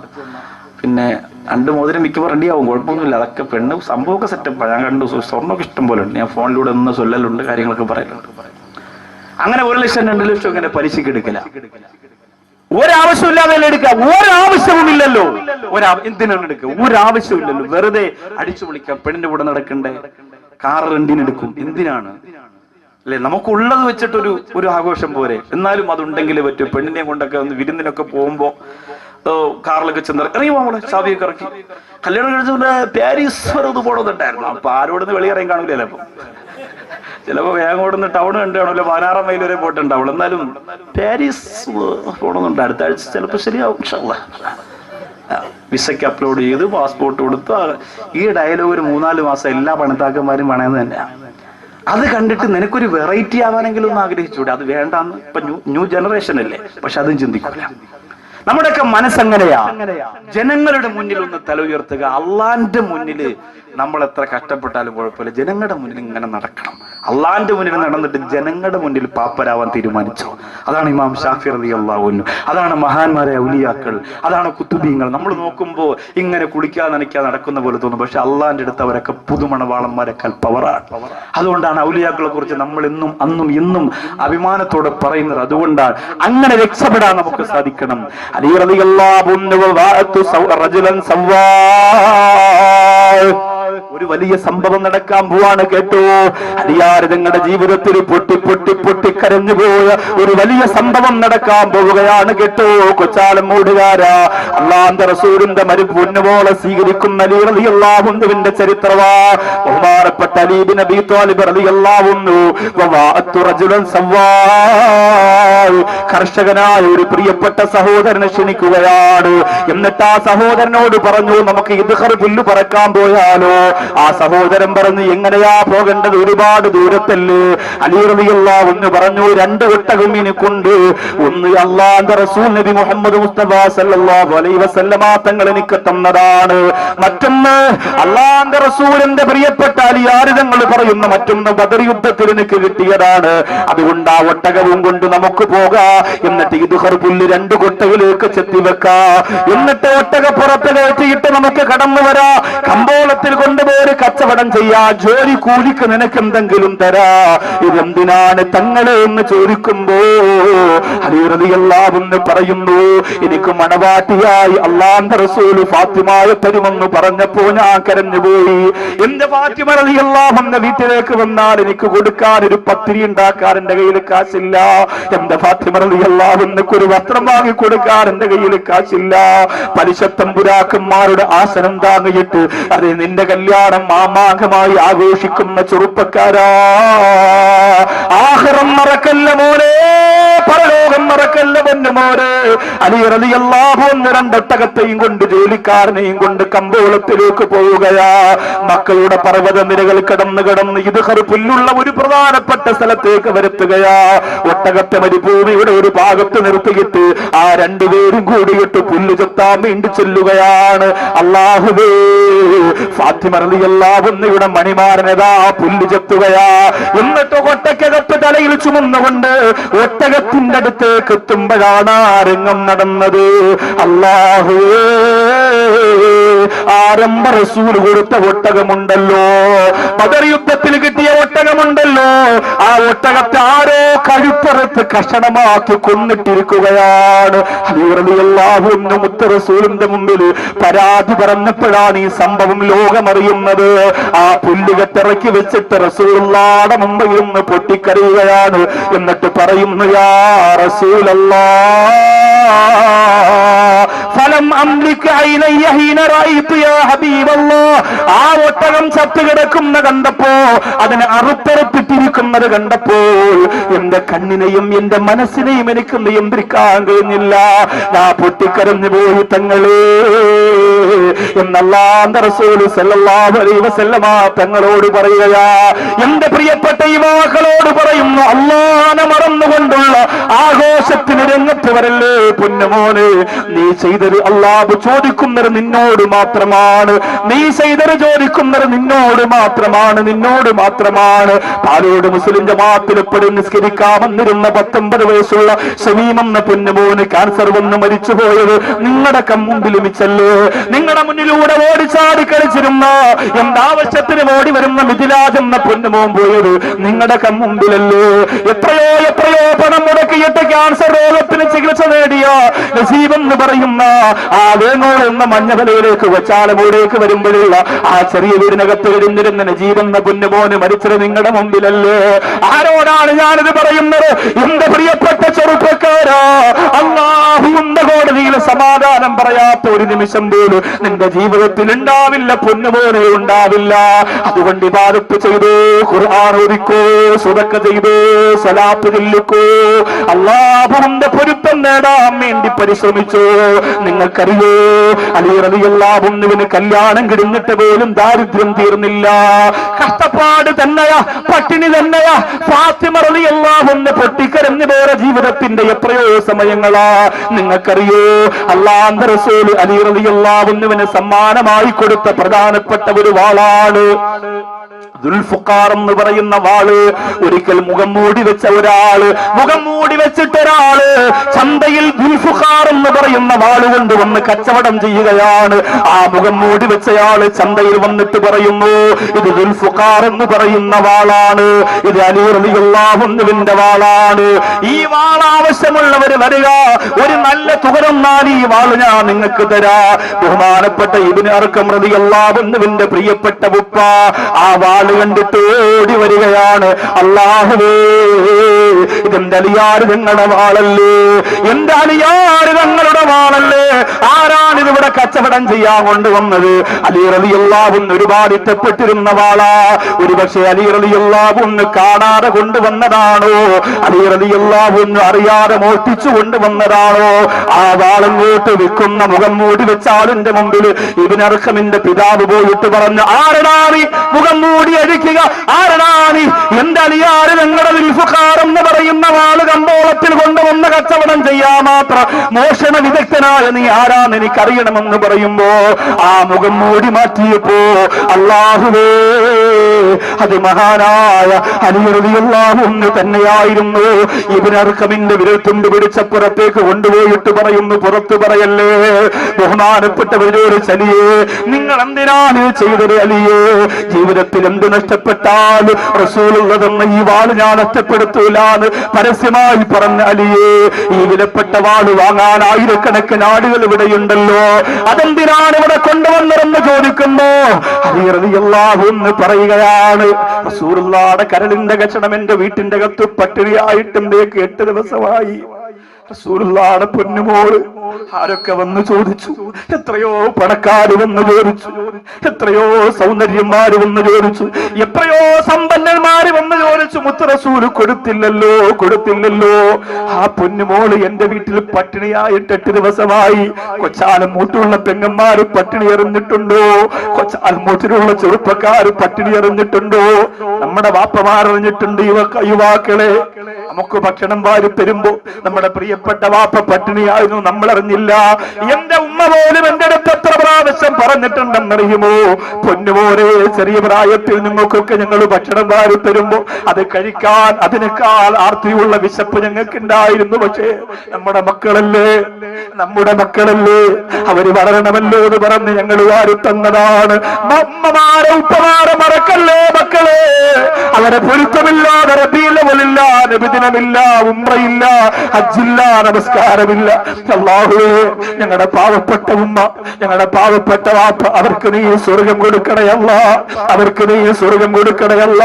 പിന്നെ 2 മോതിരം മിക്കപ്പോൾ റെഡിയാവും, കുഴപ്പമൊന്നുമില്ല. അതൊക്കെ പെണ്ണ് സംഭവമൊക്കെ സെറ്റപ്പാണ്. ഞാൻ കണ്ടു, സ്വർണ്ണമൊക്കെ ഇഷ്ടം പോലെ ഉണ്ട്. ഞാൻ ഫോണിലൂടെ ഒന്ന് ചൊല്ലലുണ്ട്, കാര്യങ്ങളൊക്കെ പറയലുണ്ട്. അങ്ങനെ 1 ലക്ഷം 2 ലക്ഷം ഇങ്ങനെ പലിശക്ക് എടുക്കല. ഒരാവശ്യമില്ലാതെ എടുക്കുക, ഒരാവശ്യവുമില്ലല്ലോ. എന്തിനാണ് എടുക്കുക? ഒരാവശ്യമില്ലല്ലോ. വെറുതെ അടിച്ചു വിളിക്കാം. പെണ്ണിന്റെ കൂടെ നടക്കണ്ടേ? കാർ റെന്റിനെടുക്കും. എന്തിനാണ് അല്ലെ? നമുക്കുള്ളത് വെച്ചിട്ടൊരു ആഘോഷം പോരെ. എന്നാലും അതുണ്ടെങ്കിലേ പറ്റൂ. പെണ്ണിനെ കൊണ്ടൊക്കെ ഒന്ന് വിരുന്നിനൊക്കെ പോകുമ്പോ കാറിലൊക്കെ ചെന്ന് ഇറങ്ങി പോകണം, ചാവിയൊക്കെ ഇറക്കി. കല്യാണം കഴിച്ചുകൊണ്ട് പാരീസ് വരെ ഒന്ന് പോകണമെന്നുണ്ടായിരുന്നു. അപ്പൊ ആരോടൊന്ന് വെളിയിറങ്ങി കാണൂലല്ലോ. അപ്പൊ ചിലപ്പോ വേഗോടുന്ന് ടൗൺ കണ്ടാണല്ലോ 16 മൈൽ വരെ പോയിട്ടുണ്ടാവുള്ളൂ. എന്നാലും പാരീസ് പോകണമെന്നുണ്ട്. അടുത്ത ആഴ്ച ചിലപ്പോ ശരിയാവും. വിസയ്ക്ക് അപ്ലോഡ് ചെയ്ത് പാസ്പോർട്ട് കൊടുത്ത് ഈ ഡയലോഗ് ഒരു 3-4 മാസം എല്ലാ പണത്താക്കന്മാരും വേണമെന്ന് തന്നെയാണ്. അത് കണ്ടിട്ട് നിനക്കൊരു വെറൈറ്റി ആവാനെങ്കിലും ഒന്ന് ആഗ്രഹിച്ചൂടെ? അത് വേണ്ടാന്ന്. ഇപ്പൊ ന്യൂ ജനറേഷൻ അല്ലേ, പക്ഷെ അതും ചിന്തിക്കൂല. നമ്മുടെയൊക്കെ മനസ്സെങ്ങനെയാ? ജനങ്ങളുടെ മുന്നിൽ ഒന്ന് തല ഉയർത്തുക. അള്ളാന്റെ മുന്നിൽ നമ്മൾ എത്ര കഷ്ടപ്പെട്ടാലും കുഴപ്പമില്ല, ജനങ്ങളുടെ മുന്നിൽ ഇങ്ങനെ നടക്കണം. അള്ളാന്റെ മുന്നിൽ നടന്നിട്ട് ജനങ്ങളുടെ മുന്നിൽ പാപ്പരാവാൻ തീരുമാനിച്ചോ? അതാണ് ഇമാം ഷാഫി റളിയല്ലാഹു അൻഹു, അതാണ് മഹാന്മാരായ ഔലിയാക്കൾ, അതാണ് കുത്തുബീങ്ങൾ. നമ്മൾ നോക്കുമ്പോ ഇങ്ങനെ കുളിക്കാതെ നനയ്ക്കാതെ നടക്കുന്ന പോലെ തോന്നും, പക്ഷെ അള്ളാന്റെ അടുത്ത് അവരൊക്കെ പുതുമണവാളന്മാരെക്കാൾ പവറാണ്. അതുകൊണ്ടാണ് ഔലിയാക്കളെ കുറിച്ച് നമ്മൾ എന്നും അന്നും ഇന്നും അഭിമാനത്തോടെ പറയുന്നത്. അതുകൊണ്ടാണ് അങ്ങനെ രക്ഷപ്പെടാൻ നമുക്ക് സാധിക്കണം. അലി റളിയല്ലാഹു അൻഹു റജുലൻ സവ്വാ, ഒരു വലിയ സംഭവം നടക്കാൻ പോവാണ്. കേട്ടോ, അലിയാര് തങ്ങളുടെ ജീവിതത്തിൽ പൊട്ടി പൊട്ടി പൊട്ടി കരഞ്ഞു പോയ ഒരു വലിയ സംഭവം നടക്കാൻ പോവുകയാണ്. കേട്ടോ, കൊച്ചാലം മൂടുകാരാ, അല്ലാഹുവിന്റെ റസൂലിന്റെ മരുപൊന്നുപോലെ സ്വീകരിക്കുന്ന അലി റളിയല്ലാഹു അൻഹുവിന്റെ ചരിത്രവാ. ബഹുമാനപ്പെട്ട അലി ഇബ്നു അബീ ത്വാലിബ് റളിയല്ലാഹു അൻഹു വവാഅത്തു റജുലൻ സവ്വാ, കർഷകനായ ഒരു പ്രിയപ്പെട്ട സഹോദരനെ ക്ഷണിക്കുകയാണ്. എന്നിട്ട് ആ സഹോദരനോട് പറഞ്ഞു, നമുക്ക് ഇദ്ഖർ പുല്ല് പറക്കാൻ പോയാലോ? ആ സഹോദരൻ പറഞ്ഞു, എങ്ങനെയാ പോകേണ്ടത്? ഒരുപാട് ദൂരത്തല്ലേ. അലി റളിയല്ലാഹു അൻഹു പറഞ്ഞു, 2 ഒട്ടകം എനിക്കുണ്ട്. ഒന്ന് അല്ലാഹുവിന്റെ റസൂൽ നബി മുഹമ്മദ് മുസ്തഫ സല്ലല്ലാഹു അലൈഹി വസല്ലമ തങ്ങൾ എനിക്ക് തന്നതാണ്. മറ്റൊന്ന് അല്ലാഹുവിന്റെ റസൂലിന്റെ പ്രിയപ്പെട്ട അലിയാർ തങ്ങൾ പറയുന്ന മറ്റൊന്ന് ബദർ യുദ്ധത്തിൽ എനിക്ക് കിട്ടിയതാണ്. അതുകൊണ്ട് ആ ഒട്ടകവും കൊണ്ട് നമുക്ക് പോകാം. എന്നിട്ട് ഇദ്ഖർ പുല്ല് 2 കൊട്ടയിലേക്ക് ചെത്തിവെക്കാ. എന്നിട്ട് ഒട്ടകപ്പുറത്ത് കയറ്റിയിട്ട് നമുക്ക് കടന്നു വരാ. കമ്പോളത്തിൽ കൊണ്ടുപോയി കച്ചവടം ചെയ്യാ. ജോലി കൂലിക്ക് നിനക്ക് എന്തെങ്കിലും തരാ. ഇതെന്തിനാണ് തങ്ങളെ എന്ന് ചോദിക്കുമ്പോ അലി റളിയല്ലാഹു അൻഹു പറയുന്നു, എനിക്ക് മണവാട്ടിയായി അല്ലാഹുവിന്റെ റസൂൽ ഫാത്തിമയെ തരുമെന്ന് പറഞ്ഞപ്പോ ഞാൻ കരഞ്ഞുപോയി. എന്റെ ഫാത്തിമ റളിയല്ലാഹു അൻഹ വീട്ടിലേക്ക് വന്നാൽ എനിക്ക് കൊടുക്കാൻ ഒരു പത്തിരി ഉണ്ടാക്കാൻ എന്റെ കയ്യിൽ കാശില്ല. എന്റെ ഫാത്തിമ റളിയല്ലാഹു അൻഹയ്ക്ക് ഒരു വസ്ത്രം വാങ്ങി കൊടുക്കാൻ എന്റെ കയ്യിൽ കാശില്ല. പലിശത്തമ്പുരാക്കന്മാരുടെ ആസനം താങ്ങിയിട്ട് അതെ നിന്റെ കല്യാണം മാമാങ്കമായി ആഘോഷിക്കുന്ന ചെറുപ്പക്കാരാ, ആഖിറം മറക്കല്ല മോനെ, പരലോകം മറക്കല്ല പൊന്നുമോരെ. അലി റളിയല്ലാഹു അൻഹു രണ്ടൊട്ടകത്തെയും കൊണ്ട് ജോലിക്കാരനെയും കൊണ്ട് കമ്പോളത്തിലേക്ക് പോവുകയാ. മക്കയുടെ പർവ്വത നിരകൾ കടന്ന് ഇദ്ഖർ പുല്ലുള്ള ഒരു പ്രധാനപ്പെട്ട സ്ഥലത്തേക്ക് വരുത്തുകയാ. ഒട്ടകത്തെ മരുഭൂമിയുടെ ഒരു ഭാഗത്ത് നിർത്തിയിട്ട് ആ രണ്ടുപേരും കൂടിയിട്ട് പുല്ല് ചെത്താൻ വേണ്ടി ചെല്ലുകയാണ്. അല്ലാഹുവേ, ഫാത്തിമ റളിയല്ലാഹു അൻഹയുടെ മണിമാരനതാ പുല്ല് ചെത്തുകയാ. എന്നിട്ട് ഒട്ടകത്ത് തലയിൽ ചുമന്നുകൊണ്ട് ഒട്ടകത്തിന്റെ അടുത്തേക്ക് എത്തുമ്പോഴാണ് ആ രംഗം നടന്നത്. അല്ലാഹുവേ, ആരംഭ റസൂൽ കൊടുത്ത ഒട്ടകമുണ്ടല്ലോ, ബദർ യുദ്ധത്തിൽ കിട്ടിയ ഒട്ടകമുണ്ടല്ലോ, ആ ഒട്ടകത്തെ ആരോ കഴുപ്പറുത്ത് കഷണമാക്കി കൊന്നിട്ടിരിക്കുകയാണ്. അലി റളിയല്ലാഹു അൻഹു മുത്ത് റസൂലിന്റെ മുമ്പിൽ പരാതി പറഞ്ഞപ്പോഴാണ് ഈ സംഭവം ലോകമറിയുന്നത്. ആ പുല്ലുകെട്ടിറക്കി വെച്ചിട്ട് റസൂലുള്ളാഹിയുടെ മുമ്പിൽ നിന്ന് പൊട്ടിക്കരയുകയാണ്. എന്നിട്ട് പറയുന്നു, യാ റസൂലല്ലാഹ്, ഫലം അംലിക ഐനയ്യ ഹീന റഅയ്തു യാ ഹബീബല്ലാഹ്. ആ ഒട്ടകം ചത്തുകിടക്കുന്ന കണ്ടപ്പോ, അതിനെ അറുത്തറപ്പിട്ടിരിക്കുന്നത് കണ്ടപ്പോൾ എന്റെ കണ്ണിനെയും എന്റെ മനസ്സിനെയും എനിക്ക് നിയന്ത്രിക്കാൻ കഴിഞ്ഞില്ല. ഞാൻ പൊട്ടിക്കരഞ്ഞു പോയി തങ്ങളേ എന്നല്ലാഹുവിന്റെ റസൂൽ സല്ലല്ലാഹു അലൈഹി വസല്ലമ തങ്ങളോട് പറയുകയാ. എന്റെ പ്രിയപ്പെട്ട യുവാക്കളോട് പറയുന്നു, അല്ലാഹനെ മറന്നുകൊണ്ടുള്ള ആഘോഷത്തിന് രംഗത്ത് വരല്ലേ പൊന്നുമോനെ. നീ ചെയ്തത് അല്ലാഹു ചോദിക്കുന്നത് നിന്നോട് മാത്രമാണ്. നീ ചെയ്തത് ചോദിക്കുന്നത് നിന്നോട് മാത്രമാണ്. പാലോട് മുസ്ലിം ജമാഅത്തിൽ എപ്പോഴും നിസ്കരിക്കാൻ വന്നിരുന്ന 19 വയസ്സുള്ള ഷമീം എന്ന പൊന്നുമോന് ക്യാൻസർ വന്ന് മരിച്ചുപോയത് നിങ്ങളുടെ കൺമുമ്പിൽ മിച്ചല്ലേ. നിങ്ങളുടെ മുന്നിലൂടെ ഓടിച്ചാടി കളിച്ചിരുന്ന എന്താവശ്യത്തിന് ഓടി വരുന്ന മിഥിലാജ് എന്ന പൊന്നുമോൻ പോയത് നിങ്ങളുടെ കൺമുമ്പിലല്ലേ. എത്രയോ പണം മുടക്കിയിട്ട് ക്യാൻസർ രോഗത്തിന് ചികിത്സ നേടിയ നസീബ് എന്ന് പറയുന്ന ആ വേങ്ങോട് എന്ന മഞ്ഞവലയിലേക്ക് വച്ചാലമൂടേക്ക് വരുമ്പോഴുള്ള ആ ചെറിയ വീടിനകത്ത് ഇരുന്നിരുന്ന നജീബ് എന്ന പൊന്നുമോന് മരിച്ചത് നിങ്ങളുടെ മുമ്പിലല്ലേ. ആരോടാണ് ഞാനിത് പറയുന്നത്? എന്റെ പ്രിയപ്പെട്ട ചെറുപ്പക്കാരാ, അല്ലാഹുവിന്റെ കോടതിയിൽ സമാധാനം പറയാത്ത ഒരു നിമിഷം പോലും നിന്റെ ജീവിതത്തിൽ ഉണ്ടാവില്ല പൊന്നുമോനെ, ഉണ്ടാവില്ല. അതുകൊണ്ട് ഇബാദത്ത് ചെയ്തോ, ഖുർആൻ ഓതിക്കോ, സദഖ ചെയ്തോ, സ്വലാത്ത് ചൊല്ലിക്കോ, അല്ലാഹുവിന്റെ പൊരുത്തം നേടാൻ വേണ്ടി പരിശ്രമിച്ചോ. നിങ്ങൾക്കറിയോ, അലി റളിയല്ലാഹു അൻഹുവിന് കല്യാണം കിടന്നിട്ട് പോലും ദാരിദ്ര്യം തീർന്നില്ല. കഷ്ടപ്പാട് തന്നെയാ, പട്ടിണി തന്നെയാ. ഫാത്തിമ റളിയല്ലാഹു അൻഹ പൊട്ടിക്കരഞ്ഞു വേറെ ജീവിതത്തിന്റെ എത്രയോ സമയങ്ങളാ. നിങ്ങൾക്കറിയോ, അല്ലാഹുവിന്റെ റസൂൽ അലി റളിയല്ലാഹു അൻഹുവിന് സമ്മാനമായി കൊടുത്ത പ്രധാനപ്പെട്ട ഒരു വാളാണ് ദുൽഫുഖാർ എന്ന് പറയുന്ന വാള്. ഒരിക്കൽ മുഖം മൂടി വെച്ച ഒരാള്, മുഖം മൂടി വെച്ചിട്ട് ഒരാള് ചന്തയിൽ ദുൽഫുഖാർ എന്ന് പറയുന്ന വാള് കൊണ്ടുവന്ന് കച്ചവടം ചെയ്യുകയാണ്. ആ മുഖം മൂടി വെച്ചയാള് ചന്തയിൽ വന്നിട്ട് പറയുന്നു, ഇത് ദുൽഫുഖാർ എന്ന് പറയുന്ന വാളാണ്, ഇത് അലി റളിയല്ലാഹു അൻഹുവിന്റെ വാളാണ്. ഈ വാൾ ആവശ്യമുള്ളവര് വരിക, ഒരു നല്ല തുക തന്നാൽ ഈ വാള് ഞാൻ നിങ്ങൾക്ക് തരാ. ബഹുമാനപ്പെട്ട ഇബ്നു അർഖം റളിയല്ലാഹു അൻഹുവിന്റെ പ്രിയപ്പെട്ട ഉപ്പ ആ വാള് കണ്ടിട്ട് ഓടി വരികയാണ്. അല്ലാഹുവേ, ഇതെന്റെ അലിയാര് തങ്ങളുടെ വാളല്ലേ, എന്റെ അലിയാര് തങ്ങളുടെ വാളല്ലേ. ആരാണ് ഇതിവിടെ കച്ചവടം ചെയ്യാൻ കൊണ്ടുവന്നത്? അലി റളിയല്ലാഹു അൻഹു ഒരുപാട് ഇഷ്ടപ്പെട്ടിരുന്ന വാളാ. ഒരുപക്ഷെ അലി റളിയല്ലാഹു അൻഹു കാണാതെ കൊണ്ടുവന്നതാണോ, അലി റളിയല്ലാഹു അൻഹു അറിയാതെ മോഷ്ടിച്ചു കൊണ്ടുവന്നതാണോ? ആ വാളങ്ങോട്ട് വിൽക്കുന്ന മുഖം മൂടി വെച്ച ആളിന്റെ മുമ്പിൽ ഇബ്നു അർഖമിന്റെ പിതാവ് പോയിട്ട് പറഞ്ഞു, ആരടാണി മുഖം മൂടി അഴിക്കുക, ആരടാണി? എന്റെ അലിയാര് നിങ്ങളുടെ ദുൽഫുഖാർ എന്ന് പറയുന്ന വാള് കമ്പോളത്തിൽ കൊണ്ടുവന്ന കച്ചവടം ചെയ്യാൻ മാത്രം മോഷണ വിദഗ്ധനായ നീ ആരാന്ന് എനിക്കറിയണമെന്ന് പറയുമ്പോ ആ മുഖം മൂടി മാറ്റിയപ്പോ അല്ലാഹുവേ, അത് മഹാനായ അലി റളിയല്ലാഹു അൻഹു തന്നെയായിരുന്നു. ഇബ്നു അർഖമിന്റെ വിരൽത്തുണ്ട് പിടിച്ചപ്പുറത്തേക്ക് കൊണ്ടുപോയിട്ട് പറയുന്നു, പുറത്തു പറയല്ലേ. ബഹുമാനപ്പെട്ടവരോട് ചലിയേ, നിങ്ങൾ എന്തിനാണ് ചെയ്തത് അലിയേ? ജീവിതത്തിൽ എന്ത് നഷ്ടപ്പെട്ടാൽ റസൂലുള്ളതെന്ന് ഈ വാള് ഞാൻ നഷ്ടപ്പെടുത്തൂലാന്ന് പരസ്യമായി പറഞ്ഞ അലിയേ, ഈ വിലപ്പെട്ട വാള് വാങ്ങാൻ ആയിരക്കണക്കിന് ആളുകൾ ഇവിടെയുണ്ടല്ലോ, അതെന്തിനാണ് ഇവിടെ കൊണ്ടുവന്നതെന്ന് ചോദിക്കുമ്പോ അലി റളിയല്ലാഹു അൻഹു പറയുകയാണ്, റസൂലുള്ളാഹിയുടെ കരളിന്റെ കഷണം എന്റെ വീട്ടിന്റെ അകത്ത് പട്ടിണിയായിട്ടും 8 ദിവസമായി. റസൂലുള്ളാഹിയുടെ പൊന്നുമോള് ആരൊക്കെ വന്ന് ചോദിച്ചു, എത്രയോ പണക്കാര് വന്ന് ചോദിച്ചു, എത്രയോ സൗന്ദര്യന്മാര് വന്ന് ചോദിച്ചു, എത്രയോ സമ്പന്നന്മാര് വന്ന് ചോദിച്ചു, മുത്ത് റസൂല് കൊടുത്തില്ലല്ലോ. ആ പൊന്നുമോള് എന്റെ വീട്ടിൽ പട്ടിണിയായിട്ട് 8 ദിവസമായി. കൊച്ചാലം മൂട്ടുള്ള പെങ്ങന്മാര് പട്ടിണി എറിഞ്ഞിട്ടുണ്ടോ? കൊച്ചാലം മൂട്ടിലുള്ള ചെറുപ്പക്കാര് പട്ടിണി എറിഞ്ഞിട്ടുണ്ടോ? നമ്മുടെ വാപ്പമാർ എറിഞ്ഞിട്ടുണ്ട്. യുവാക്കളെ, നമുക്ക് ഭക്ഷണം വാരി തരുമ്പോ നമ്മുടെ പ്രിയപ്പെട്ട വാപ്പ പട്ടിണിയായിരുന്നു, നമ്മൾ അറിഞ്ഞില്ല. എന്റെ ഉമ്മ പോലും എന്റെ അടുത്ത് എത്ര പ്രാവശ്യം പറഞ്ഞിട്ടുണ്ടെന്നറിയുമോ? പൊന്നുപോലെ, ചെറിയ പ്രായത്തിൽ നിങ്ങൾക്കൊക്കെ ഞങ്ങൾ ഭക്ഷണം വാരി തരുമ്പോ അത് കഴിക്കാൻ അതിനേക്കാൾ ആർത്തിയുള്ള വിശപ്പ് ഞങ്ങൾക്ക് ഉണ്ടായിരുന്നു. പക്ഷേ നമ്മുടെ മക്കളല്ലേ അവര് വളരണമല്ലോ എന്ന് പറഞ്ഞ് ഞങ്ങൾ വാരി തന്നതാണ്. അമ്മമാരെ ഉപ്പമാരെ മറക്കല്ലേ മക്കളെ. അവരെ പൊരുത്തമില്ലാതെ റബീഉൽ നബിദിനമില്ല, ഉംറയില്ല, ഹജ്ജില്ല, നമസ്കാരമില്ല. അല്ലാഹുവേ, ഞങ്ങളുടെ പാവപ്പെട്ട ഉമ്മ, ഞങ്ങളുടെ പാവപ്പെട്ട വാപ്പ, അവർക്ക് നീ സ്വർഗം കൊടുക്കണയല്ല,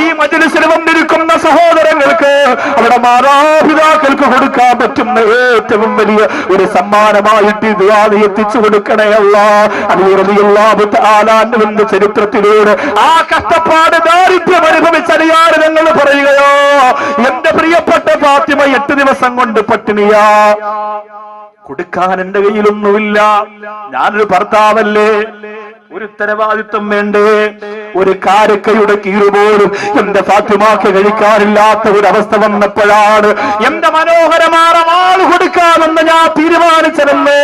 ഈ മജ്‌ലിസിൽ വന്നിരിക്കുന്ന സഹോദരങ്ങൾക്ക്, അവരുടെ മാതാപിതാക്കൾക്ക് കൊടുക്കാൻ പറ്റുന്ന ഏറ്റവും വലിയ ഒരു സമ്മാനമായിട്ട് ദുആ എത്തിച്ചു കൊടുക്കണയല്ല. അലി റളിയല്ലാഹു തആല അൻഹുവിന്റെ ചരിത്രത്തിലൂടെ ആ കഷ്ടപ്പാട് ദാരിദ്ര്യം അനുഭവിച്ചറിയാതെ ഞങ്ങൾ പറയുകയോ, എന്റെ പ്രിയപ്പെട്ട ഫാത്തിമ 8 ദിവസം കൊണ്ട് പട്ടിണിയാ. കൊടുക്കാൻ എന്റെ കയ്യിലൊന്നുമില്ല. ഞാനൊരു ഭർത്താവല്ലേ, ഒരു ഉത്തരവാദിത്വം വേണ്ടേ? ഒരു കാരക്കയുടെ കീറ് പോലും എന്റെ ഫാത്തിമാക്ക് കഴിക്കാനില്ലാത്ത ഒരു അവസ്ഥ വന്നപ്പോഴാണ് എന്റെ മനോഹരമായ വാള് കൊടുക്കാമെന്ന് ഞാൻ തീരുമാനിച്ചതെന്ന്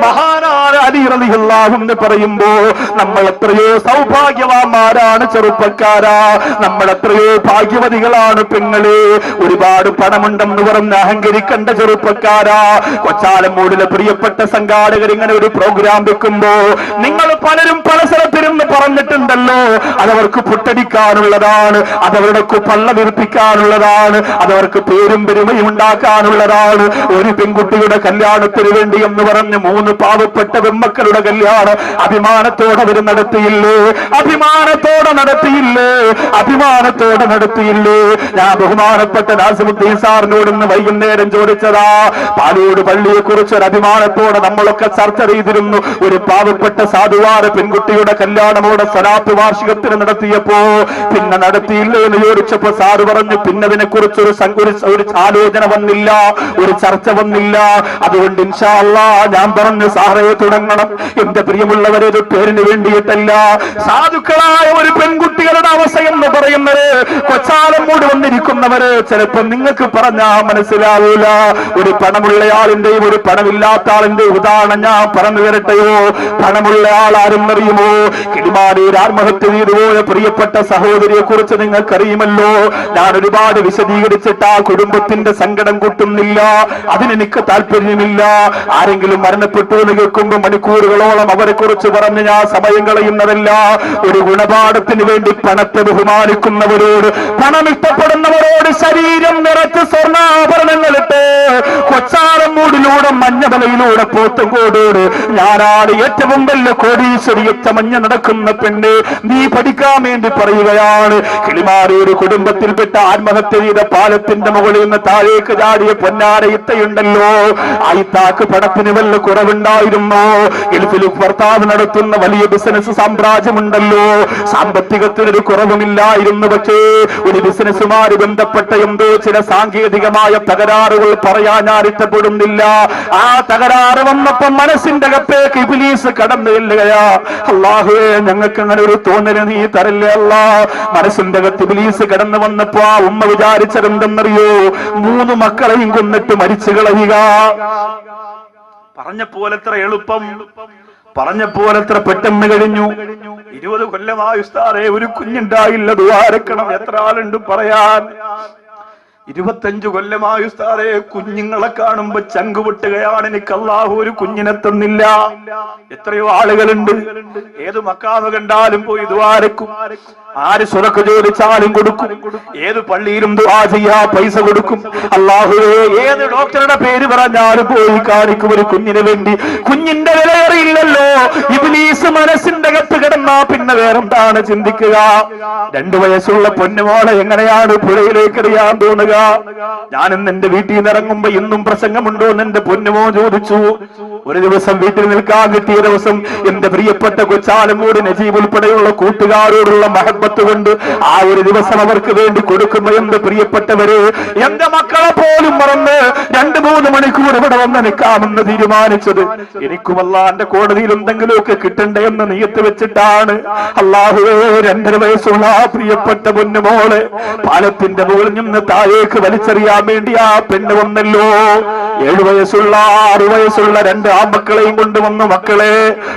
മഹാനായ അലി റളിയല്ലാഹു അൻഹു പറയുമ്പോ, നമ്മൾ എത്രയോ സൗഭാഗ്യവാന്മാരാണ് ചെറുപ്പക്കാരാ, നമ്മൾ എത്രയോ ഭാഗ്യവതികളാണ് പെങ്ങളെ. ഒരുപാട് പണമുണ്ടെന്ന് പറഞ്ഞ് അഹങ്കരിക്കേണ്ട ചെറുപ്പക്കാരാ. കൊച്ചാലമ്മൂടിലെ പ്രിയപ്പെട്ട സംഘാടകർ ഇങ്ങനെ ഒരു പ്രോഗ്രാം വെക്കുമ്പോ നിങ്ങൾ പലരും പല സ്ഥലത്തിരുന്ന് പറഞ്ഞിട്ടുണ്ടല്ലോ, അതവർക്ക് പുട്ടടിക്കാനുള്ളതാണ്, അതവരുടെ പള്ള വിർപ്പിക്കാനുള്ളതാണ്, അതവർക്ക് പേരും പെരുമയും ഉണ്ടാക്കാനുള്ളതാണ്. ഒരു പെൺകുട്ടിയുടെ കല്യാണത്തിന് വേണ്ടി എന്ന് പറഞ്ഞ് 3 പാവപ്പെട്ട പെൺമക്കളുടെ കല്യാണം അഭിമാനത്തോടെ അവർ നടത്തിയില്ലേ? ഞാൻ ബഹുമാനപ്പെട്ട നാസിമുദ്ദീൻ സാറിനോട് ഇന്ന് വൈകുന്നേരം ചോദിച്ചതാ, പാലോട് പള്ളിയെ കുറിച്ച് ഒരു അഭിമാനത്തോടെ നമ്മളൊക്കെ ചർച്ച ചെയ്തിരുന്നു. ഒരു പാവപ്പെട്ട സാധുവാറ് പെൺകുട്ടിയുടെ കല്യാണമോടെ സ്വലാത്ത് വാർഷികത്തിന് നടത്തിയപ്പോ പിന്നെ നടത്തിയില്ലേ എന്ന് ചോദിച്ചപ്പോ സാറ് പറഞ്ഞു, പിന്നെ അതിനെ കുറിച്ച് ഒരു ആലോചന വന്നില്ല, ഒരു ചർച്ച വന്നില്ല. അതുകൊണ്ട് ഇൻഷാ അല്ലാഹ് ഞാൻ പറഞ്ഞു, സാറേ തുടങ്ങണം. എന്റെ പ്രിയമുള്ളവരെ, ഒരു പേരിന് വേണ്ടിയിട്ടല്ല. സാധുക്കളായ ഒരു പെൺകുട്ടികളുടെ അവസ്ഥ എന്ന് പറയുന്നത്, കൊച്ചാലമ്മൂട് വന്നിരിക്കുന്നവര് ചിലപ്പോ നിങ്ങൾക്ക് പറഞ്ഞാ മനസ്സിലാവൂല. ഒരു പണമുള്ളയാളിന്റെയും ഒരു പണമില്ലാത്ത ആളിന്റെയും ഉദാഹരണം ഞാൻ പറഞ്ഞു തരട്ടെയോ? പണമുള്ള ആൾ ആരും അറിയുമോ? കിളിമാനൂർ ആത്മഹത്യ ചെയ്തുപോയ പ്രിയപ്പെട്ട സഹോദരിയെ കുറിച്ച് നിങ്ങൾക്കറിയുമല്ലോ. ഞാൻ ഒരുപാട് വിശദീകരിച്ചിട്ട് ആ കുടുംബത്തിന്റെ സങ്കടം കൂട്ടുന്നില്ല, അതിനെനിക്ക് താല്പര്യമില്ല. ആരെങ്കിലും മരണപ്പെട്ടു എന്ന് കേൾക്കുമ്പോൾ മണിക്കൂറുകളോളം അവരെ കുറിച്ച് പറഞ്ഞ് ഞാൻ സമയം കളയുന്നതല്ല. ഒരു ഗുണപാഠത്തിന് വേണ്ടി പണത്തെ ബഹുമാനിക്കുന്നവരോട്, പണം ഇഷ്ടപ്പെടുന്നവരോട് ശരീരം നിറച്ച് സ്വർണ്ണാഭരണങ്ങളിട്ട് കൊച്ചാലമ്മൂടിലൂടെ മഞ്ഞമലയിലൂടെ പോത്തുംകോടോട് ഞാനാണ് ഏറ്റവും വലിയ കോടീശ്വരി ചമഞ്ഞ നടക്കുന്ന പെണ്ണ്, നീ പഠിക്കാൻ വേണ്ടി പറയുകയാണ്. കിളിമാനൂർ കുടുംബത്തിൽപ്പെട്ട ആത്മഹത്യ ചെയ്ത പാലത്തിന്റെ മുകളിൽ നിന്ന് താഴേക്ക് ചാടിയ പൊന്നാര ഇത്തയുണ്ടല്ലോ, ആ ഇത്താക്ക് പണത്തിന് വല്ല കുറവുണ്ടായിരുന്നോ? ഗൾഫിൽ ഭർത്താവ് നടത്തുന്ന വലിയ ബിസിനസ് സാമ്രാജ്യമുണ്ടല്ലോ, സാമ്പത്തികത്തിനൊരു കുറവുമില്ലായിരുന്നു. പക്ഷേ ഒരു ബിസിനസ്സുമായി ബന്ധപ്പെട്ട എന്തോ ചില സാങ്കേതികമായ തകരാറുകൾ പറയാൻ ഞാൻ ഇഷ്ടപ്പെടുന്നില്ല. ആ തകരാറ് വന്നപ്പോ മനസ്സിന്റെ അകത്തേക്ക് ഇബ്ലീസ് കടന്നു ചെല്ലുകയാ. അല്ലാഹുവേ, ഞങ്ങൾക്ക് അങ്ങനെ ഒരു തോന്നല് നീ തരല്ലേ അല്ലാ. മനസ്സിന്റെ അകത്ത് ഇബ്ലീസ് കടന്നു വന്നപ്പോ ആ ഉമ്മ വിചാരിച്ചതെന്തെന്നറിയോ? 3 മക്കളെയും കൊന്നിട്ട് മരിച്ചു കളയുക. പറഞ്ഞ പോലെത്ര എളുപ്പം, പറഞ്ഞ പോലെത്ര പെട്ടെന്ന് കഴിഞ്ഞു. 20 കൊല്ലമായി ഉസ്താദേ, ഒരു കുഞ്ഞുണ്ടായില്ല, ദുആരക്കണം. എത്ര ആളുണ്ട് പറയാൻ? 25 കൊല്ലമായി ഉസ്താദേ, കുഞ്ഞുങ്ങളെ കാണുമ്പോ ചങ്കുപൊട്ടുകയാണ്. എനിക്ക് അല്ലാഹു ഒരു കുഞ്ഞിനെ തന്നില്ല. എത്രയോ ആളുകളുണ്ട്, ഏത് മക്കാമ് കണ്ടാലും പോയി ദുആരക്കും, ആര് സ്വതക്ക ചോദിച്ചാലും കൊടുക്കും, ഏത് പള്ളിയിലും ദുആ ചെയ്യാ പൈസ കൊടുക്കും. അല്ലാഹുവേ, ഏത് ഡോക്ടറുടെ പേര് പറഞ്ഞാലും പോയി കാണിക്കും ഒരു കുഞ്ഞിന് വേണ്ടി. കുഞ്ഞിന്റെ വിലയേറിയില്ലല്ലോ. ഇബ്ലീസ് മനസ്സിന്റെ അകത്ത് കിടന്നാ പിന്നെ വേറെന്താണ് ചിന്തിക്കുക? 2 വയസ്സുള്ള പൊന്നുമോളെ എങ്ങനെയാണ് പുഴയിലേക്ക് എറിയാൻ തോന്നുക? ഞാൻ ഇന്ന് എന്റെ വീട്ടിൽ നിന്ന് ഇറങ്ങുമ്പോ ഇന്നും പ്രസംഗമുണ്ടോ എന്ന് എന്റെ പൊന്നുമോ ചോദിച്ചു. ഒരു ദിവസം വീട്ടിൽ നിൽക്കാൻ കിട്ടിയ ദിവസം എന്റെ പ്രിയപ്പെട്ട കൊച്ചാലമൂട് നജീബ് ഉൾപ്പെടെയുള്ള കൂട്ടുകാരോടുള്ള മഹബത്ത് കൊണ്ട് ആ ഒരു ദിവസം അവർക്ക് വേണ്ടി കൊടുക്കുമ്പോ എന്റെ പ്രിയപ്പെട്ടവര് എന്റെ മക്കളെ പോലും മറന്ന് 2-3 മണിക്കൂർ ഇവിടെ വന്ന് നിൽക്കാമെന്ന് തീരുമാനിച്ചത് എനിക്കും അല്ലാഹുവിന്റെ കോടതിയിൽ എന്തെങ്കിലുമൊക്കെ കിട്ടണ്ടേ എന്ന് നിയത്ത് വെച്ചിട്ടാണ്. അല്ലാഹുവേ 2.5 വയസ്സുള്ള ആ പ്രിയപ്പെട്ട പൊന്നുമോളെ പാലത്തിന്റെ മുകളിൽ നിന്ന് താഴേക്ക് വലിച്ചെറിയാൻ വേണ്ടി ആ പെണ്ണ് വന്നല്ലോ. 7 വയസ്സുള്ള 6 വയസ്സുള്ള 2 ആൺമക്കളെയും കൊണ്ടുവന്നു. മക്കളെ,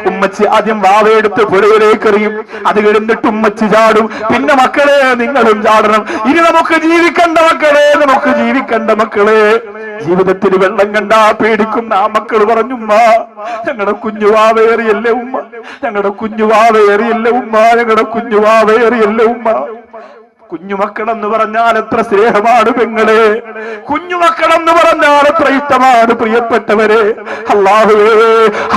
ഉമ്മച്ചി ആദ്യം വാവയെടുത്ത് പുഴയിലേക്ക് എറിയും, അത് കിടന്നിട്ട് ഉമ്മച്ചി ചാടും, പിന്നെ മക്കളെ നിങ്ങളും ചാടണം. ഇനി നമുക്ക് ജീവിക്കണ്ട മക്കളെ, നമുക്ക് ജീവിക്കണ്ട മക്കളെ. ജീവിതത്തിൽ വെള്ളം കണ്ടാ പേടിക്കുന്ന ആ മക്കൾ പറഞ്ഞു, ഉമ്മ ഞങ്ങളുടെ കുഞ്ഞുവാവേറിയല്ലേ ഉമ്മ, ഞങ്ങളുടെ കുഞ്ഞുവാവേറിയല്ലേ ഉമ്മ, ഞങ്ങളുടെ കുഞ്ഞുവാവേറിയല്ലേ ഉമ്മ. കുഞ്ഞുമക്കളെന്ന് പറഞ്ഞാൽ എത്ര സ്നേഹമാണ് പെങ്ങളെ, കുഞ്ഞുമക്കളെന്ന് പറഞ്ഞാൽ എത്ര ഇഷ്ടമാണ് പ്രിയപ്പെട്ടവരെ. അല്ലാഹുവേ,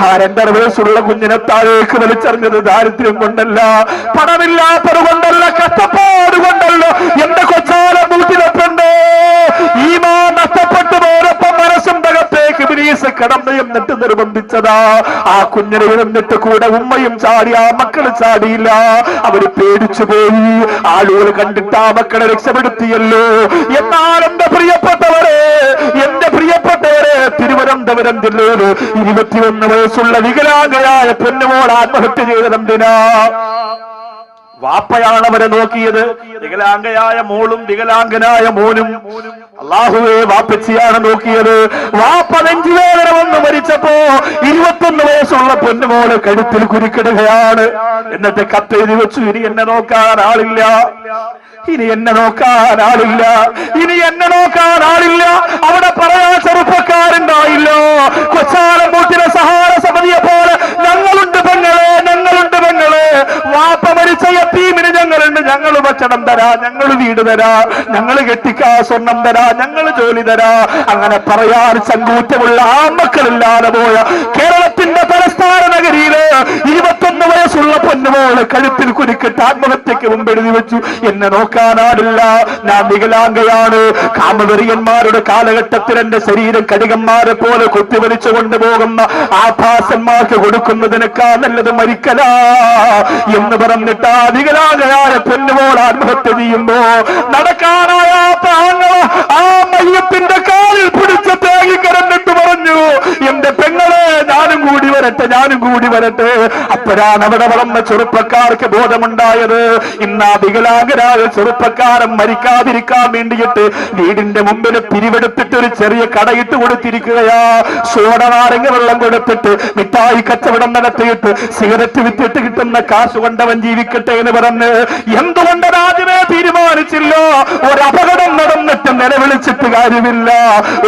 ആ 2.5 വയസ്സുള്ള കുഞ്ഞിനെ താഴേക്ക് വലിച്ചെറിഞ്ഞത് ദാരിദ്ര്യം കൊണ്ടല്ല, പണമില്ലാത്തത് കൊണ്ടല്ല, കഷ്ടപ്പാട് കൊണ്ടല്ല. എന്റെ കൊച്ചാലം വീട്ടിലെത്തണ്ടേ, ഈമാൻ നഷ്ടപ്പെട്ടു പോരപ്പം മനസ്സും തകത്തേക്ക് ഇബ്ലീസ് കടന്നു എന്നിട്ട് നിർബന്ധിച്ചതാ. ആ കുഞ്ഞിനെ എന്നിട്ട് കൂടെ ഉമ്മയും ചാടി, ആ മക്കൾ ചാടിയില്ല, അവര് പേടിച്ചു പോയി. ആളുകൾ കണ്ടിട്ട് ആ മക്കളെ രക്ഷപ്പെടുത്തിയല്ലോ. എന്നാൽ എന്റെ പ്രിയപ്പെട്ടവരെ, തിരുവനന്തപുരം ജില്ലയിൽ 21 വയസ്സുള്ള വികലാംഗയായ പൊന്നുമോൾ ആത്മഹത്യ ചെയ്തതെന്തിനാ? വാപ്പയാണ് അവരെ നോക്കിയത്. വികലാംഗയായ മോളും വികലാംഗനായ മോനും. അല്ലാഹുവേ, വാപ്പച്ചിയാണ് നോക്കിയത്. വാപ്പ നെഞ്ചുവേദന വന്ന് മരിച്ചപ്പോ 21 വയസ്സുള്ള പൊന്നുമോള് കഴുത്തിൽ കുരുക്കിടുകയാണ്. എന്നിട്ട് കത്തെഴുതി വെച്ചു, ഇനി എന്നെ നോക്കാൻ ആളില്ല, ഇനി എന്നെ നോക്കാൻ ആളില്ല, ഇനി എന്നെ നോക്കാൻ ആളില്ല. അവിടെ പറയാൻ ചെറുപ്പക്കാരുണ്ടായില്ലോ. കൊച്ചാലമൂട്ടിലെ സഹാര സമിതിയെ പോലെ ഞങ്ങളുണ്ട് പെങ്ങളെ, ഞങ്ങളുണ്ട് പെങ്ങളെ. വാപ്പ മരിച്ച യതീമിന് ഞങ്ങളുണ്ട്, ഞങ്ങൾ ഭക്ഷണം തരാ, ഞങ്ങൾ വീട് തരാ, ഞങ്ങൾ കെട്ടിക്കാ സ്വർണം തരാ, ഞങ്ങൾ ജോലി തരാ. അങ്ങനെ പറയാൻ ചങ്കൂറ്റമുള്ള ആമക്കളില്ലാതെ പോയ കേരളത്തിന്റെ തലസ്ഥാന നഗരിയില് 21 വയസ്സുള്ള പൊന്നുമോള് കഴുത്തിൽ കുരുക്കിട്ട് ആത്മഹത്യക്ക് മുമ്പ് എഴുതി വെച്ചു, എന്നെ നോക്കാനാടില്ല, ഞാൻ വികലാംഗയാണ്. കാമവെറിയന്മാരുടെ കാലഘട്ടത്തിൽ എന്റെ ശരീരം കടികന്മാരെ പോലെ കുത്തിവലിച്ചു കൊണ്ടുപോകുന്ന ആഭാസന്മാർക്ക് കൊടുക്കുന്നതിനേക്കാൾ നല്ലത് മരിക്കലാ എന്ന് പറഞ്ഞിട്ട് ആ വികലാംഗയായ പൊന്നുമോൾ ആത്മഹത്യ ചെയ്യുമ്പോ നടക്കാനായാത്ത ആ മയ്യത്തിന്റെ കാലിൽ പിടിച്ച് തേങ്ങി കരന്നിട്ട് പറഞ്ഞു, എന്റെ പെങ്ങളെ ഞാനും കൂടി വരട്ടെ, ഞാനും കൂടി വരട്ടെ. അപ്പോഴാണ് അവിടെ വളർന്ന ചെറുപ്പക്കാർക്ക് ബോധമുണ്ടായത്. ഇന്ന് ആ വികലാംഗരായ ചെറുപ്പക്കാരൻ മരിക്കാതിരിക്കാൻ വേണ്ടിയിട്ട് വീടിന്റെ മുമ്പിൽ പിരിവെടുത്തിട്ട് ഒരു ചെറിയ കടയിട്ട് കൊടുത്തിരിക്കുകയാ. സോഡ നാരങ്ങ വെള്ളം കൊടുത്തിട്ട് മിഠായി കച്ചവടം നടത്തിയിട്ട് സിഗരറ്റ് വിറ്റിട്ട് കിട്ടുന്ന കാശ് കൊണ്ടവൻ ജീവിക്കട്ടെ എന്ന് പറഞ്ഞ് എന്തുകൊണ്ട് രാജ്യമേ തീരുമാനിച്ചില്ല? ഒരു അപകടം നടന്നിട്ട് നിലവിളിച്ചിട്ട് കാര്യമില്ല,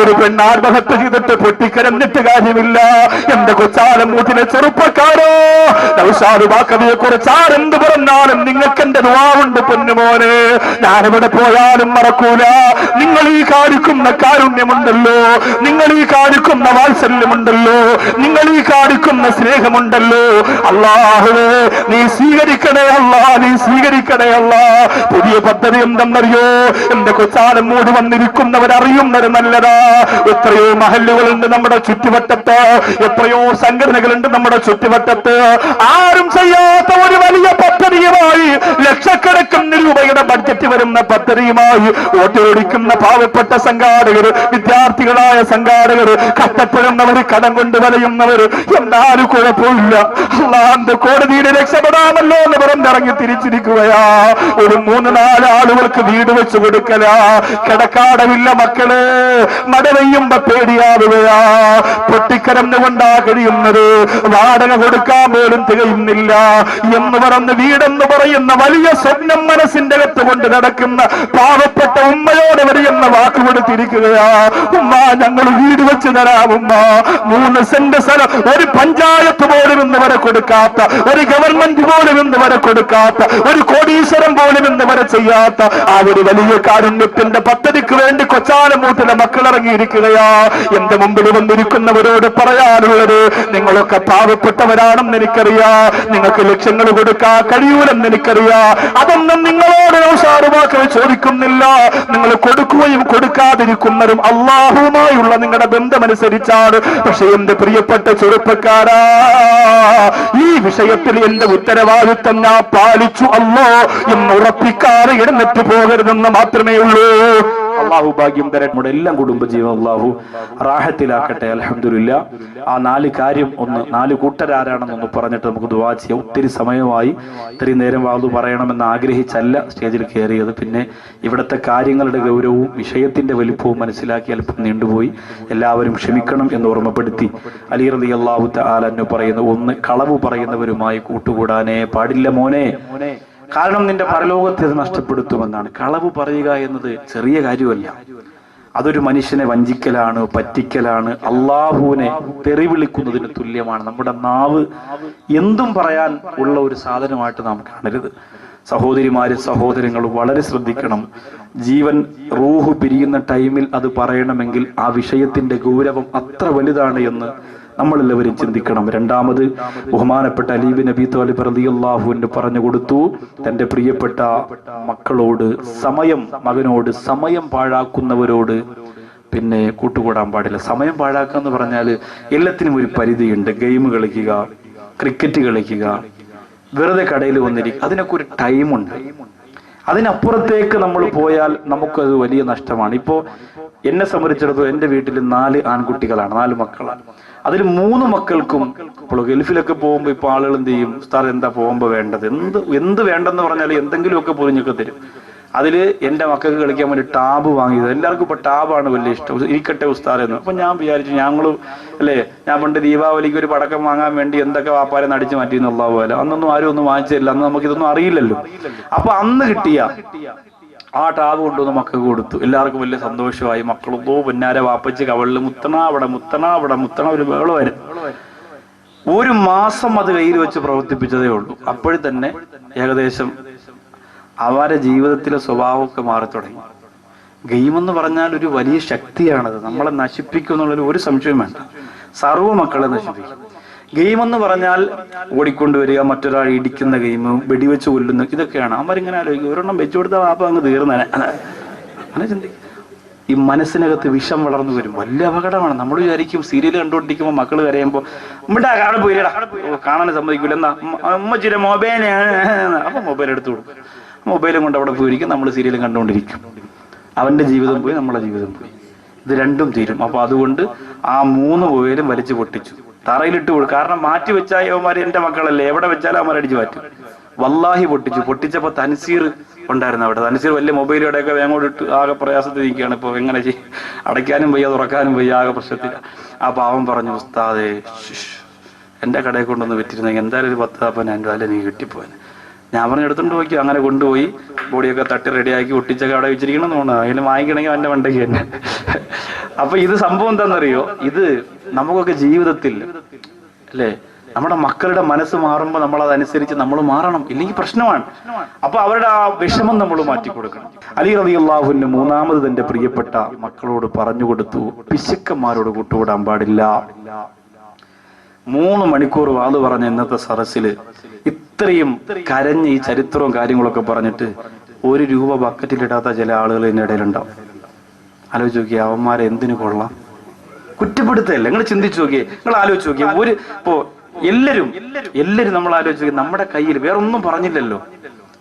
ഒരു പെണ്ണ് ആത്മഹത്യ ചെയ്തിട്ട് പൊട്ടിക്കരഞ്ഞിട്ട് കാര്യമില്ല. എന്റെ കൊച്ചാലമൂട്ടിലെ ചെറുപ്പക്കാരോ, നൗഷാദുബാക്കവിയെ കുറിച്ച് ആരെന്ത് പറഞ്ഞാലും നിങ്ങൾക്ക് എന്റെ ദുആവുണ്ട് പൊന്നുമോനെ. ഞാനിവിടെ പോയാലും മറക്കൂല. നിങ്ങൾ ഈ കാണിക്കുന്ന കാരുണ്യമുണ്ടല്ലോ, നിങ്ങൾ ഈ കാണിക്കുന്ന വാത്സല്യമുണ്ടല്ലോ, നിങ്ങൾ ഈ കാണിക്കുന്ന സ്നേഹമുണ്ടല്ലോ, അല്ലാഹുവേ നീ സ്വീകരിക്കണേ അല്ലാ, നീ സ്വീകരിക്കണേ അല്ലാ. പുതിയ പദ്ധതി എന്തെന്നറിയോ? എന്റെ കൊച്ചാലമൂട് വന്നിരിക്കുന്നവരറിയുന്നത് നല്ലതാ. എത്രയോ മഹല്ലുകളുണ്ട് നമ്മുടെ ചുറ്റുവട്ടത്ത്, എത്രയോ സംഘടനകളുണ്ട് നമ്മുടെ ചുറ്റുവട്ടത്ത്. ആരും ചെയ്യാത്ത ഒരു വലിയ പദ്ധതിയുമായി, ലക്ഷക്കണക്കിന് രൂപയുടെ ബഡ്ജറ്റ് വരുന്ന പദ്ധതിയുമായി ഓട്ടോടിക്കുന്ന പാവപ്പെട്ട സംഘാടകർ, വിദ്യാർത്ഥികളായ സംഘാടകർ, കഷ്ടപ്പെടുന്നവർ, കടം കൊണ്ട് വലയുന്നവർ. എന്നാലും കുഴപ്പമില്ല, അല്ലാഹുവിന്റെ കോടതിയുടെ രക്ഷപ്പെടാമല്ലോ എന്ന് പറഞ്ഞിറങ്ങി തിരിച്ചിരിക്കുകയാ. ഒരു 3-4 ആളുകൾക്ക് വീട് വെച്ച് കൊടുക്കലാ. കിടക്കാടമില്ല മക്കള്, മഴ പെയ്യുമ്പോ പേടിയാവുകയാ. പൊട്ടിക്കരന്നുകൊണ്ടാ കഴിയുന്നത്, വാടക കൊടുക്കാൻ പോലും തികയുന്നില്ല എന്ന് പറഞ്ഞ് വീടെന്ന് പറയുന്ന വലിയ സ്വപ്നം മനസ്സിന്റെ അകത്ത് കൊണ്ട് നടക്കുന്ന പാവപ്പെട്ട ഉമ്മയോട് വരെയെന്ന വാക്ക് കൊടുത്തിരിക്കുകയാ. ഉമ്മ ഞങ്ങൾ വീട് വെച്ച് തരാം ഉമ്മ. 3 സെന്റ് സ്ഥലം ഒരു പഞ്ചായത്ത് പോലും ഇന്ന് വരെ കൊടുക്കാത്ത, ഒരു ഗവൺമെന്റ് പോലും ഇന്ന് വരെ കൊടുക്കാത്ത, ഒരു കോടീശ്വരം പോലും ഇന്ന് വരെ ചെയ്യാത്ത ആ ഒരു വലിയ കാരുണ്യത്തിന്റെ പദ്ധതി എനിക്ക് വേണ്ടി കൊച്ചാലമൂട്ടിലെ മക്കൾ ഇറങ്ങിയിരിക്കുകയാ. എന്റെ മുമ്പിൽ വന്നിരിക്കുന്നവരോട് പറയാനുള്ളത്, നിങ്ങളൊക്കെ പാവപ്പെട്ടവരാണെന്ന് എനിക്കറിയാ, നിങ്ങൾക്ക് ലക്ഷ്യങ്ങൾ കൊടുക്കാൻ കഴിയൂലെന്ന് എനിക്കറിയാ. അതൊന്നും നിങ്ങളോട് ഔഷാറുവാക്കൾ ചോദിക്കുന്നില്ല. നിങ്ങൾ കൊടുക്കുകയും കൊടുക്കാതിരിക്കുന്നതും അള്ളാഹുവുമായുള്ള നിങ്ങളുടെ ബന്ധമനുസരിച്ചാണ്. പക്ഷെ എന്റെ പ്രിയപ്പെട്ട ചെറുപ്പക്കാരാ, ഈ വിഷയത്തിൽ എന്റെ ഉത്തരവാദിത്വം ഞാൻ പാലിച്ചു അല്ലോ എന്ന് ഉറപ്പിക്കാതെ എഴുന്നേറ്റ് പോകരുതെന്ന് മാത്രമേ ഉള്ളൂ. അള്ളാഹു ഭാഗ്യം തരാൻ നമ്മുടെ എല്ലാം കുടുംബജീവൻ അള്ളാഹു റാഹത്തിലാക്കട്ടെ. അൽഹംദുലില്ലാ. ആ 4 കാര്യം, 4 കൂട്ടരാരാണെന്നൊന്ന് പറഞ്ഞിട്ട് നമുക്ക് ദുആ ചെയ്യാം. ഒത്തിരി സമയമായി, ഇത്രയും നേരം വാതു പറയണമെന്ന് ആഗ്രഹിച്ചല്ല സ്റ്റേജിൽ കയറിയത്. പിന്നെ ഇവിടുത്തെ കാര്യങ്ങളുടെ ഗൗരവവും വിഷയത്തിന്റെ വലിപ്പവും മനസ്സിലാക്കി അല്പം നീണ്ടുപോയി. എല്ലാവരും ക്ഷമിക്കണം എന്ന് ഓർമ്മപ്പെടുത്തി അലി റളിയല്ലാഹു തആല അൻഹു പറയുന്നു, 1 കളവ് പറയുന്നവരുമായി കൂട്ടുകൂടാനേ പാടില്ല മോനെ, കാരണം നിന്റെ പരലോകത്തെ അത് നഷ്ടപ്പെടുത്തുമെന്നാണ്. കളവ് പറയുക എന്നത് ചെറിയ കാര്യമല്ല. അതൊരു മനുഷ്യനെ വഞ്ചിക്കലാണ്, പറ്റിക്കലാണ്, അള്ളാഹുവിനെ തെറി വിളിക്കുന്നതിന് തുല്യമാണ്. നമ്മുടെ നാവ് എന്തും പറയാൻ ഉള്ള ഒരു സാധനമായിട്ട് നാം കാണരുത്. സഹോദരിമാര്, സഹോദരങ്ങൾ വളരെ ശ്രദ്ധിക്കണം. ജീവൻ റൂഹ് പിരിയുന്ന ടൈമിൽ അത് പറയണമെങ്കിൽ ആ വിഷയത്തിന്റെ ഗൗരവം അത്ര വലുതാണ് എന്ന് നമ്മളെല്ലാവരും ചിന്തിക്കണം. രണ്ടാമത്, ബഹുമാനപ്പെട്ട അലി ബിൻ അബി ത്വാലിബ് റളിയല്ലാഹു അൻഹു പറഞ്ഞു കൊടുത്തു, തന്റെ പ്രിയപ്പെട്ട മക്കളോട്, മകനോട് സമയം പാഴാക്കുന്നവരോട് പിന്നെ കൂട്ടുകൂടാൻ പാടില്ല. സമയം പാഴാക്കുക എന്ന് പറഞ്ഞാൽ എല്ലാത്തിനും ഒരു പരിധിയുണ്ട്. ഗെയിം കളിക്കുക, ക്രിക്കറ്റ് കളിക്കുക, വെറുതെ കടയിൽ വന്നിരിക്കുക, അതിനൊക്കെ ഒരു ടൈമുണ്ട്. അതിനപ്പുറത്തേക്ക് നമ്മൾ പോയാൽ നമുക്കത് വലിയ നഷ്ടമാണ്. ഇപ്പോ എന്നെ സംബന്ധിച്ചിടത്തോളം എന്റെ വീട്ടിൽ 4 ആൺകുട്ടികളാണ്, 4 മക്കളാണ്. അതിൽ 3 മക്കൾക്കും ഇപ്പോൾ ഗൾഫിലൊക്കെ പോകുമ്പോൾ ഇപ്പൊ ആളുകൾ എന്ത് ചെയ്യും, ഉസ്താദ് എന്താ പോകുമ്പോ വേണ്ടത്, എന്ത് വേണ്ടെന്ന് പറഞ്ഞാൽ എന്തെങ്കിലുമൊക്കെ പൊതിഞ്ഞൊക്കെ തരും. അതില് എന്റെ മക്കൾക്ക് കളിക്കാൻ വേണ്ടി ടാബ് വാങ്ങിയത്. എല്ലാവർക്കും ഇപ്പൊ ടാബാണ് വലിയ ഇഷ്ടം. ഇരിക്കട്ടെ ഉസ്താദ് എന്ന്. അപ്പൊ ഞാൻ വിചാരിച്ചു, ഞാൻ പണ്ട് ദീപാവലിക്ക് ഒരു പടക്കം വാങ്ങാൻ വേണ്ടി എന്തൊക്കെ വാപ്പാരെ നടിച്ചു മാറ്റി എന്നുള്ള പോലെ. അന്നൊന്നും ആരും ഒന്നും വാങ്ങിച്ചില്ല, അന്ന് നമുക്ക് ഇതൊന്നും അറിയില്ലല്ലോ. അപ്പൊ അന്ന് കിട്ടിയ ആ ടാബ് കൊണ്ടുവന്ന് മക്കൾക്ക് കൊടുത്തു. എല്ലാവർക്കും വലിയ സന്തോഷമായി. മക്കളൊന്നോ പൊന്നാര വാപ്പച്ച് കവളിൽ മുത്തണ ഒരു ബഹളമായിരുന്നു. 1 മാസം അത് കയ്യിൽ വെച്ച് പ്രവർത്തിപ്പിച്ചതേ ഉള്ളൂ. അപ്പോഴും തന്നെ ഏകദേശം അവരുടെ ജീവിതത്തിലെ സ്വഭാവമൊക്കെ മാറി തുടങ്ങി. ഗെയിം എന്ന് പറഞ്ഞാൽ ഒരു വലിയ ശക്തിയാണത്. നമ്മളെ നശിപ്പിക്കും എന്നുള്ളൊരു ഒരു സംശയം വേണ്ട. സർവ്വ മക്കളെ നശിപ്പിക്കും. ഗെയിം എന്ന് പറഞ്ഞാൽ ഓടിക്കൊണ്ടുവരിക, മറ്റൊരാൾ ഇടിക്കുന്ന ഗെയിം, വെടിവെച്ച് കൊല്ലുന്ന, ഇതൊക്കെയാണ്. അവരിങ്ങനെ ആലോചിക്കും, ഒരെണ്ണം വെച്ചു കൊടുത്ത വാപ്പ അങ്ങ് തീർന്നേനെ. അങ്ങനെ ചിന്തിക്കും. ഈ മനസ്സിനകത്ത് വിഷം വളർന്നു വരും. വലിയ അപകടമാണ്. നമ്മൾ വിചാരിക്കും സീരിയൽ കണ്ടുകൊണ്ടിരിക്കുമ്പോൾ മക്കൾ കരയുമ്പോൾ ഇവിടെ കാണാൻ പോയില്ലടാ, കാണാൻ സമ്മതിക്കില്ല, എന്നാ ഉമ്മച്ചിയുടെ മൊബൈലാണ്, അപ്പൊ മൊബൈൽ എടുത്തു കൊടുക്കും. മൊബൈലും കൊണ്ട് അവിടെ പോയിരിക്കും, നമ്മൾ സീരിയലും കണ്ടുകൊണ്ടിരിക്കും. അവന്റെ ജീവിതം പോയി, നമ്മളെ ജീവിതം പോയി. ഇത് രണ്ടും തീരും. അപ്പൊ അതുകൊണ്ട് ആ 3 മൊബൈലും വലിച്ചു പൊട്ടിച്ചു, തറയിലിട്ട് കൊടുക്കും. കാരണം മാറ്റി വെച്ചാൽ അവന്മാർ എന്റെ മക്കളല്ലേ, എവിടെ വെച്ചാലും അവന്മാർ അടിച്ചു മാറ്റും. വല്ലാഹി പൊട്ടിച്ചപ്പോ തൻസീർ ഉണ്ടായിരുന്നു അവിടെ. തൻസീർ വലിയ മൊബൈലുടെയൊക്കെ വേങ്ങോട്ട് ഇട്ട് ആകെ പ്രയാസത്തിൽ നിൽക്കുകയാണ്. ഇപ്പൊ എങ്ങനെ ചെയ്യും, അടയ്ക്കാനും വയ്യ, തുറക്കാനും വയ്യ, ആകെ പ്രശ്നത്തിൽ. ആ പാവം പറഞ്ഞു, ഉസ്താദേ എന്റെ കടയിൽ കൊണ്ടൊന്ന് വിറ്റിരുന്നെങ്കിൽ എന്തായാലും ഒരു 10,000 രൂപ നീ കിട്ടിപ്പോയി. ഞാൻ പറഞ്ഞു എടുത്തോണ്ട് പോയിക്കോ. അങ്ങനെ കൊണ്ടുപോയി ബോഡിയൊക്കെ തട്ടി റെഡിയാക്കി ഒട്ടിച്ചൊക്കെ അവിടെ വെച്ചിരിക്കണം എന്ന് തോന്നുന്നു. അതിന് വാങ്ങിക്കണമെങ്കിൽ അവന്റെ വണ്ടയ്ക്ക് തന്നെ. അപ്പൊ ഇത് സംഭവം എന്താണെന്നറിയോ, ഇത് നമുക്കൊക്കെ ജീവിതത്തിൽ അല്ലേ, നമ്മുടെ മക്കളുടെ മനസ്സ് മാറുമ്പോൾ നമ്മൾ അതനുസരിച്ച് നമ്മൾ മാറണം, ഇല്ലെങ്കിൽ പ്രശ്നമാണ്. അപ്പൊ അവരുടെ ആ വിഷമം നമ്മൾ മാറ്റി കൊടുക്കണം. അലി റളിയല്ലാഹു അൻഹു 3ാമത് തന്റെ പ്രിയപ്പെട്ട മക്കളോട് പറഞ്ഞു കൊടുത്തു, പിശുക്കന്മാരോട് കൂട്ടുകൂടാൻ പാടില്ല. 3 മണിക്കൂർ വാത് പറഞ്ഞ ഇന്നത്തെ സദസ്സില് ഇത്രയും കരഞ്ഞ് ഈ ചരിത്രവും കാര്യങ്ങളൊക്കെ പറഞ്ഞിട്ട് 1 രൂപ ബക്കറ്റിലിടാത്ത ചില ആളുകൾ ഇതിന്റെ ഇടയിലുണ്ടാവും. ആലോചിച്ച് നോക്കിയേ, അവന്മാരെ എന്തിനു കൊള്ളാം? കുറ്റപ്പെടുത്തല്ലേ? നിങ്ങൾ ചിന്തിച്ചു നോക്കിയേ, നിങ്ങൾ ആലോചിച്ച് നോക്കിയേ. ഇപ്പോ എല്ലാരും നമ്മൾ ആലോചിച്ച് നോക്കി, നമ്മുടെ കയ്യിൽ വേറെ ഒന്നും പറഞ്ഞില്ലല്ലോ.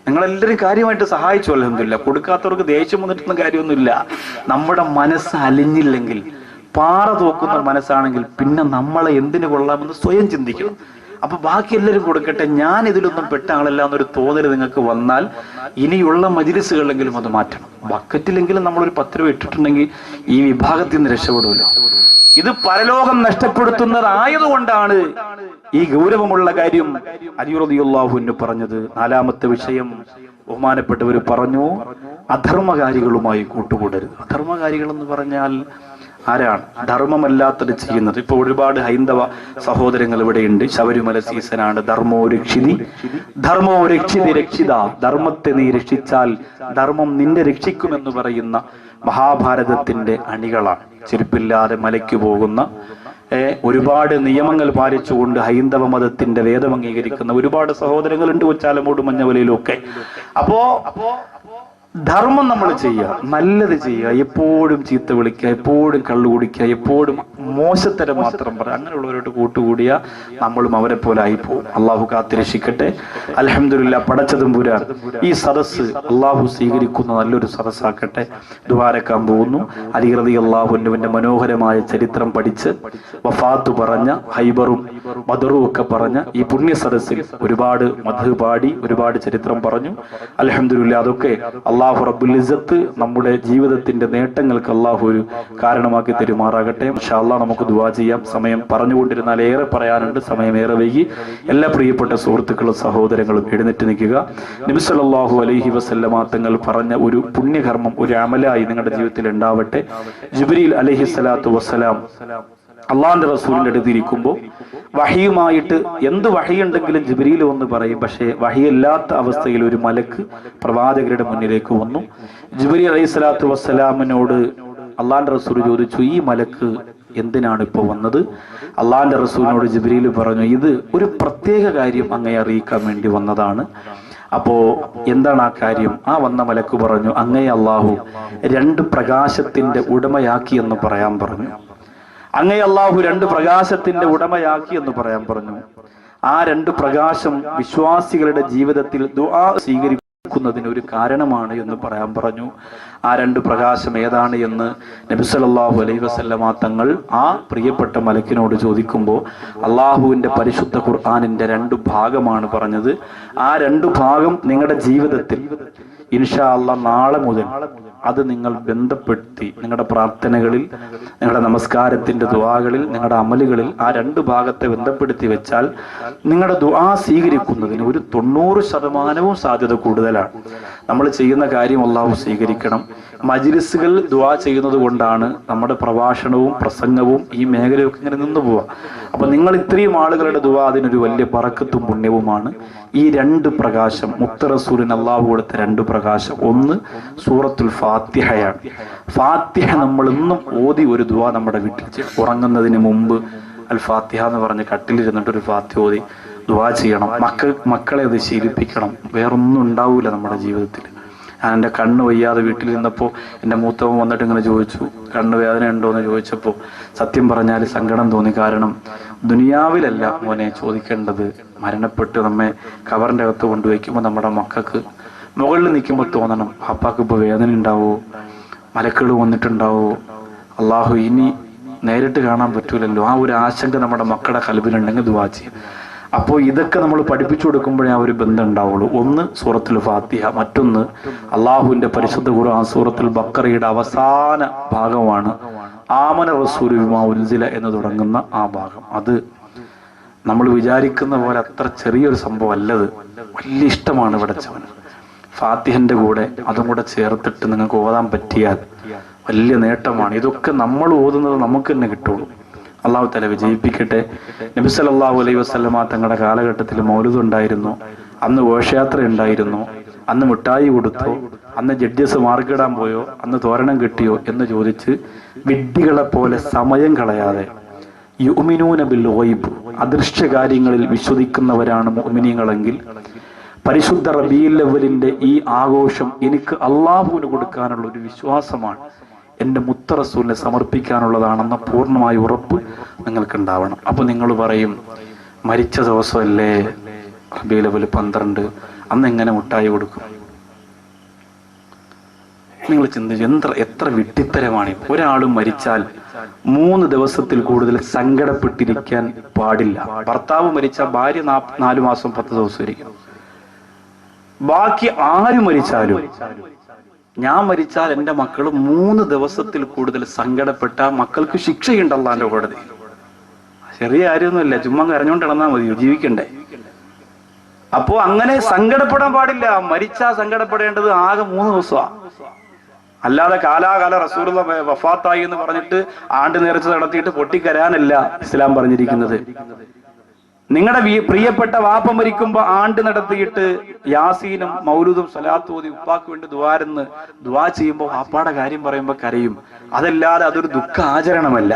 നിങ്ങളെല്ലാവരും കാര്യമായിട്ട് സഹായിച്ചു, അൽഹംദുലില്ലാ. കൊടുക്കാത്തവർക്ക് ദേഷ്യം വന്നിട്ടൊന്നും കാര്യമൊന്നുമില്ല. നമ്മുടെ മനസ്സ് അലിഞ്ഞില്ലെങ്കിൽ, പാറ തോക്കുന്ന മനസ്സാണെങ്കിൽ പിന്നെ നമ്മളെ എന്തിനു കൊള്ളാമെന്ന് സ്വയം ചിന്തിക്കണം. അപ്പൊ ബാക്കി എല്ലാവരും കൊടുക്കട്ടെ, ഞാൻ ഇതിലൊന്നും പെട്ട ആളല്ല എന്നൊരു തോന്നൽ നിങ്ങൾക്ക് വന്നാൽ ഇനിയുള്ള മജ്‌ലിസുകളിലെങ്കിലും അത് മാറ്റണം. ബക്കറ്റിലെങ്കിലും നമ്മളൊരു 10 രൂപ ഇട്ടിട്ടുണ്ടെങ്കിൽ ഈ വിഭാഗത്തിൽ നിന്ന് രക്ഷപ്പെടുമല്ലോ. ഇത് പരലോകം നഷ്ടപ്പെടുത്തുന്നതായതുകൊണ്ടാണ് ഈ ഗൗരവമുള്ള കാര്യം അലി റളിയല്ലാഹു അൻഹു പറഞ്ഞത്. 4ാമത്തെ വിഷയം ബഹുമാനപ്പെട്ടവർ പറഞ്ഞു, അധർമ്മകാരികളുമായി കൂട്ടുകൂടരുത്. അധർമ്മകാരികൾ എന്ന് പറഞ്ഞാൽ ആരാണ് ധർമ്മമല്ലാത്തത് ചെയ്യുന്നത്? ഇപ്പൊ ഒരുപാട് ഹൈന്ദവ സഹോദരങ്ങൾ ഇവിടെയുണ്ട്. ശബരിമല സീസണാണ്. ധർമ്മോ രക്ഷിതി രക്ഷിത, ധർമ്മത്തെ നീ രക്ഷിച്ചാൽ ധർമ്മം നിന്നെ രക്ഷിക്കുമെന്ന് പറയുന്ന മഹാഭാരതത്തിന്റെ അണികളാണ്. ചെരുപ്പില്ലാതെ മലയ്ക്ക് പോകുന്ന, ഒരുപാട് നിയമങ്ങൾ പാലിച്ചുകൊണ്ട് ഹൈന്ദവ മതത്തിന്റെ വേദം അംഗീകരിക്കുന്ന ഒരുപാട് സഹോദരങ്ങളുണ്ട് ഉച്ചാലമൂട് മഞ്ഞവലയിലും ഒക്കെ. അപ്പോ ധർമ്മം നമ്മൾ ചെയ്യുക, നല്ലത് ചെയ്യുക, എപ്പോഴും ചീത്ത വിളിക്കുക, എപ്പോഴും കള്ളു കുടിക്കുക, എപ്പോഴും മോശത്തരം മാത്രം പറയുക, അങ്ങനെയുള്ളവരോട് കൂട്ടുകൂടിയ നമ്മളും അവരെ പോലെ ആയിപ്പോവും. അള്ളാഹു കാത്തിരക്ഷിക്കട്ടെ. അൽഹംദുലില്ലാഹ്, പടച്ചതമ്പുരാൻ ഈ സദസ്സ് അള്ളാഹു സ്വീകരിക്കുന്ന നല്ലൊരു സദസ്സാക്കട്ടെ. ദുആരക്കാൻ പോകുന്നു. അലി റളിയല്ലാഹു അൻഹുവിന്റെ മനോഹരമായ ചരിത്രം പഠിച്ച് വഫാത്ത് പറഞ്ഞ, ഹൈബറും ബദറും ഒക്കെ പറഞ്ഞ ഈ പുണ്യ സദസ്സിൽ ഒരുപാട് മദ്ഹ് പാടി, ഒരുപാട് ചരിത്രം പറഞ്ഞു. അൽഹംദുലില്ലാഹ്, അതൊക്കെ അള്ളാഹു റബ്ബുൽ ഇസ്സത്ത് നമ്മുടെ ജീവിതത്തിന്റെ നേട്ടങ്ങൾക്ക് അള്ളാഹു ഒരു കാരണമാക്കി തെരുമാറാകട്ടെ. ഇൻഷാ അല്ലാഹ് നമുക്ക് ദുആ ചെയ്യാം. സമയം പറഞ്ഞുകൊണ്ടിരുന്നാൽ ഏറെ പറയാനുണ്ട്, സമയം ഏറെ വൈകി. എല്ലാ പ്രിയപ്പെട്ട സുഹൃത്തുക്കളും സഹോദരങ്ങളും എഴുന്നേറ്റ് നിൽക്കുക. നബി സല്ലല്ലാഹു അലൈഹി വസല്ലമ തങ്ങൾ പറഞ്ഞ ഒരു പുണ്യകർമ്മം, ഒരു അമലായി നിങ്ങളുടെ ജീവിതത്തിൽ ഉണ്ടാവട്ടെ. ജിബ്രീൽ അലൈഹിസ്സലാത്തു വസ്സലാം അള്ളാന്റെ റസൂലിന്റെ അടുത്തിരിക്കുമ്പോൾ വഹിയുമായിട്ട് എന്ത് വഹിയുണ്ടെങ്കിലും ജിബ്രീൽ വന്ന് പറയും. പക്ഷേ വഹിയല്ലാത്ത അവസ്ഥയിൽ ഒരു മലക്ക് പ്രവാചകരുടെ മുന്നിലേക്ക് വന്നു. ജിബ്രീൽ അലൈഹിസ്സലാത്തു വസ്സലാമിനോട് അള്ളാന്റെ റസൂൽ ചോദിച്ചു, ഈ മലക്ക് എന്തിനാണ് ഇപ്പോൾ വന്നത്? അള്ളാന്റെ റസൂലിനോട് ജിബ്രീൽ പറഞ്ഞു, ഇത് ഒരു പ്രത്യേക കാര്യം അങ്ങയെ അറിയിക്കാൻ വേണ്ടി വന്നതാണ്. അപ്പോ എന്താണ് ആ കാര്യം? ആ വന്ന മലക്ക് പറഞ്ഞു, അങ്ങയെ അള്ളാഹു 2 പ്രകാശത്തിന്റെ ഉടമയാക്കി എന്ന് പറയാൻ പറഞ്ഞു. അങ്ങയെ അള്ളാഹു 2 പ്രകാശത്തിന്റെ ഉടമയാക്കി എന്ന് പറയാൻ പറഞ്ഞു. ആ 2 പ്രകാശം വിശ്വാസികളുടെ ജീവിതത്തിൽ ദുആ സ്വീകരിക്കുന്നതിന് ഒരു കാരണമാണ് എന്ന് പറയാൻ പറഞ്ഞു. ആ 2 പ്രകാശം ഏതാണ് എന്ന് നബി സല്ലല്ലാഹു അലൈഹി വസല്ലമ തങ്ങൾ ആ പ്രിയപ്പെട്ട മലക്കിനോട് ചോദിക്കുമ്പോൾ അള്ളാഹുവിന്റെ പരിശുദ്ധ ഖുർആനിന്റെ 2 ഭാഗമാണ് പറഞ്ഞത്. ആ 2 ഭാഗം നിങ്ങളുടെ ജീവിതത്തിൽ ഇൻഷാ അല്ലാഹ് നാളെ മുതൽ അത് നിങ്ങൾ ബന്ധപ്പെടുത്തി നിങ്ങളുടെ പ്രാർത്ഥനകളിൽ, നിങ്ങളുടെ നമസ്കാരത്തിന്റെ ദുആകളിൽ, നിങ്ങളുടെ അമലുകളിൽ ആ 2 ഭാഗത്തെ ബന്ധപ്പെടുത്തി വെച്ചാൽ നിങ്ങളുടെ ദുആ സ്വീകരിക്കുന്നതിന് ഒരു 90% സാധ്യത കൂടുതലാണ്. നമ്മൾ ചെയ്യുന്ന കാര്യം അല്ലാഹു സ്വീകരിക്കണം. മജ്ലിസുകൾ ദുആ ചെയ്യുന്നത് കൊണ്ടാണ് നമ്മുടെ പ്രഭാഷണവും പ്രസംഗവും ഈ മേഖലയൊക്കെ ഇങ്ങനെ നിന്ന് പോവുക. അപ്പൊ നിങ്ങൾ ഇത്രയും ആളുകളുടെ ദുആ അതിനൊരു വലിയ ബറക്കത്തും പുണ്യവുമാണ്. ഈ 2 പ്രകാശം മുത്ത് റസൂലിന് അല്ലാഹു കൊടുത്ത 2 പ്രകാശം, ഒന്ന് സൂറത്തുൽ ഫാത്തിഹയാണ്. ഫാത്തിഹ നമ്മൾ ഇന്നും ഓതി ഒരു ദുആ നമ്മുടെ വീട്ടിൽ ഉറങ്ങുന്നതിന് മുമ്പ് അൽ ഫാത്തിഹ എന്ന് പറഞ്ഞ് കട്ടിലിരുന്നിട്ട് ഒരു ഫാത്തിഹ ഓതി ദുആ ചെയ്യണം. മക്കളെ അത് ശീലിപ്പിക്കണം. വേറൊന്നും ഉണ്ടാവൂല നമ്മുടെ ജീവിതത്തിൽ. ഞാൻ എൻ്റെ കണ്ണ് വയ്യാതെ വീട്ടിലിരുന്നപ്പോൾ എൻ്റെ മൂത്തവൻ വന്നിട്ട് ഇങ്ങനെ ചോദിച്ചു, കണ്ണ് വേദന ഉണ്ടോ എന്ന് ചോദിച്ചപ്പോൾ സത്യം പറഞ്ഞാൽ സങ്കടം തോന്നി. കാരണം ദുനിയാവിലല്ല മോനെ ചോദിക്കേണ്ടത്, മരണപ്പെട്ട് നമ്മെ കവറിൻ്റെ അകത്ത് കൊണ്ടുവയ്ക്കുമ്പോൾ നമ്മുടെ മക്കൾക്ക് മുകളിൽ നിൽക്കുമ്പോൾ തോന്നണം, അപ്പാക്ക് ഇപ്പോൾ വേദന ഉണ്ടാവോ, മലക്കൾ വന്നിട്ടുണ്ടാവോ, അള്ളാഹു ഇനി നേരിട്ട് കാണാൻ പറ്റൂലല്ലോ. ആ ഒരു ആശങ്ക നമ്മുടെ മക്കളുടെ കൽബിലുണ്ടെങ്കിൽ ദുആ ചെയ്യും. അപ്പോൾ ഇതൊക്കെ നമ്മൾ പഠിപ്പിച്ചു കൊടുക്കുമ്പോഴേ ആ ഒരു ബന്ധം ഉണ്ടാവുള്ളൂ. ഒന്ന് സൂറത്തുൽ ഫാത്തിഹ, മറ്റൊന്ന് അള്ളാഹുവിന്റെ പരിശുദ്ധ ഖുർആൻ സൂറത്തുൽ ബഖറയുടെ അവസാന ഭാഗമാണ് ആമന റസൂലു ബിമാ ഉൻസില എന്ന് തുടങ്ങുന്ന ആ ഭാഗം. അത് നമ്മൾ വിചാരിക്കുന്ന പോലെ അത്ര ചെറിയൊരു സംഭവം അല്ലത്. വലിയ ഇഷ്ടമാണ് പടച്ചവന്. ഫാത്തിഹന്റെ കൂടെ അതും കൂടെ ചേർത്തിട്ട് നിങ്ങൾക്ക് ഓതാൻ പറ്റിയാൽ വലിയ നേട്ടമാണ്. ഇതൊക്കെ നമ്മൾ ഓതുന്നത് നമുക്ക് തന്നെ കിട്ടുള്ളൂ. അള്ളാഹു തആല വിജയിപ്പിക്കട്ടെ. നബി സല്ലല്ലാഹു അലൈഹി വസല്ലമ തങ്ങളുടെ കാലഘട്ടത്തിൽ മൗലിദ് ഉണ്ടായിരുന്നു, അന്ന് ഘോഷയാത്ര ഉണ്ടായിരുന്നു, അന്ന് മിഠായി കൊടുത്തോ, അന്ന് ജഡ്ജസ് മാർക്കിടാൻ പോയോ, അന്ന് തോരണം കിട്ടിയോ എന്ന് ചോദിച്ച് വിഡ്ഢികളെ പോലെ സമയം കളയാതെ യുഅ്മിനൂന ബിൽ ഗൈബ്, അദൃശ്യ കാര്യങ്ങളിൽ വിശ്വസിക്കുന്നവരാണ് മുഅ്മിനീങ്ങളെങ്കിൽ പരിശുദ്ധ റബീഉൽ അവ്വലിന്റെ ഈ ആഘോഷം എനിക്ക് അള്ളാഹുവിന് കൊടുക്കാനുള്ള ഒരു വിശ്വാസമാണ്, എൻ്റെ മുത്ത് റസൂലിനെ സമർപ്പിക്കാനുള്ളതാണെന്ന പൂർണ്ണമായ ഉറപ്പ് നിങ്ങൾക്ക് ഉണ്ടാവണം. അപ്പൊ നിങ്ങൾ പറയും, മരിച്ച ദിവസമല്ലേ റബീഉൽ അവ്വൽ 12, അന്ന് എങ്ങനെ മുട്ടായി കൊടുക്കും? നിങ്ങൾ ചിന്തിച്ചു, എത്ര വിഡ്ഢിത്തരമാണ്. ഒരാളും മരിച്ചാൽ 3 ദിവസത്തിൽ കൂടുതൽ സങ്കടപ്പെട്ടിരിക്കാൻ പാടില്ല. ഭർത്താവ് മരിച്ചാൽ ഭാര്യ 4 മാസം 10 ദിവസം ഇരിക്കും. ബാക്കി ആര് മരിച്ചാലും, ഞാൻ മരിച്ചാൽ എൻ്റെ മക്കൾ 3 ദിവസത്തിൽ കൂടുതൽ സങ്കടപ്പെട്ട മക്കൾക്ക് ശിക്ഷയുണ്ട് അല്ലാഹുവിന്റെ കോടതി. ചെറിയ കാര്യമൊന്നുമില്ല, ചുമ്മാ കരഞ്ഞോണ്ട് നടന്നാൽ മതിയോ, ജീവിക്കണ്ടേ? അപ്പോ അങ്ങനെ സങ്കടപ്പെടാൻ പാടില്ല. മരിച്ചാൽ സങ്കടപ്പെടേണ്ടത് ആകെ 3 ദിവസമാണ്. അല്ലാതെ കാലാകാല റസൂലുള്ള വഫാത്തായി എന്ന് പറഞ്ഞിട്ട് ആണ്ട് നേർച്ച നടത്തിയിട്ട് പൊട്ടിക്കരാനല്ല ഇസ്ലാം പറഞ്ഞിരിക്കുന്നത്. നിങ്ങളുടെ പ്രിയപ്പെട്ട വാപ്പ മരിക്കുമ്പോ ആണ്ട് നടത്തിയിട്ട് യാസീനും മൗലൂദും സ്വലാത്തും ഓതി ഉപ്പാക്ക് വേണ്ടി ദുആ ചെയ്യുമ്പോൾ വാപ്പാടെ കാര്യം പറയുമ്പോ കരയും. അതല്ലാതെ അതൊരു ദുഃഖ ആചരണമല്ല.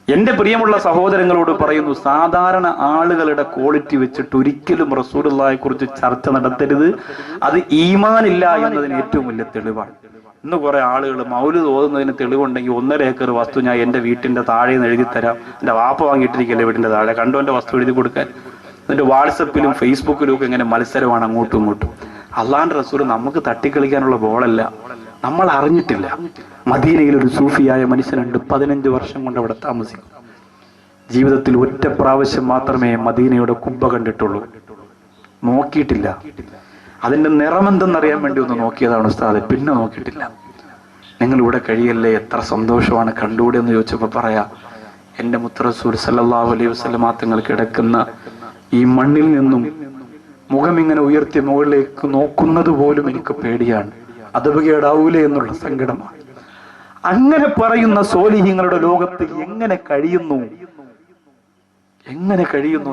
എന്റെ പ്രിയമുള്ള സഹോദരങ്ങളോട് പറയുന്നു, സാധാരണ ആളുകളുടെ ക്വാളിറ്റി വെച്ചിട്ട് ഒരിക്കലും റസൂലുള്ളാഹിയെ കുറിച്ച് ചർച്ച നടത്തരുത്. അത് ഈമാനില്ല എന്നതിന് ഏറ്റവും വലിയ തെളിവാണ്. ഇന്ന് കുറെ ആളുകൾ മൗലിദ് ഓതുന്നതിന് തെളിവുണ്ടെങ്കിൽ 1.5 ഏക്കർ വസ്തു ഞാൻ എന്റെ വീട്ടിന്റെ താഴെ നിന്ന് എഴുതി തരാം, എന്റെ വാപ്പ വാങ്ങിയിട്ടിരിക്കല്ലേ വീട്ടിന്റെ താഴെ, കണ്ടോ എന്റെ വസ്തു എഴുതി കൊടുക്കാൻ. എന്നിട്ട് വാട്സപ്പിലും ഫേസ്ബുക്കിലും ഒക്കെ ഇങ്ങനെ മത്സരമാണ് അങ്ങോട്ടും ഇങ്ങോട്ടും. അള്ളാന്റെ റസൂൽ നമുക്ക് തട്ടിക്കളിക്കാനുള്ള ബോളല്ല. നമ്മൾ അറിഞ്ഞിട്ടില്ല. മദീനയിൽ ഒരു സൂഫിയായ മനുഷ്യനുണ്ട്, 15 വർഷം കൊണ്ട് അവിടെ താമസിക്കും. ജീവിതത്തിൽ ഒറ്റ പ്രാവശ്യം മാത്രമേ മദീനയുടെ കുബ്ബ കണ്ടിട്ടുള്ളൂ, നോക്കിയിട്ടില്ല. അതിന്റെ നിറമെന്തെന്നറിയാൻ വേണ്ടി ഒന്ന് നോക്കിയതാണ് ഉസ്താദ്, പിന്നെ നോക്കിയിട്ടില്ല. നിങ്ങൾ ഇവിടെ കഴിയല്ലേ, എത്ര സന്തോഷമാണ്, കണ്ടുകൂടെ എന്ന് ചോദിച്ചപ്പോ പറയാ, എന്റെ മുത്ത് റസൂൽ സല്ലല്ലാഹു അലൈഹി വസല്ലം തങ്ങൾ കിടക്കുന്ന ഈ മണ്ണിൽ നിന്നും മുഖം ഇങ്ങനെ ഉയർത്തി മുകളിലേക്ക് നോക്കുന്നത് പോലും എനിക്ക് പേടിയാണ്, അതപകേടാവൂലേ എന്നുള്ള സങ്കടമാണ്. അങ്ങനെ പറയുന്ന സ്വാലിഹീങ്ങളുടെ ലോകത്ത് എങ്ങനെ കഴിയുന്നു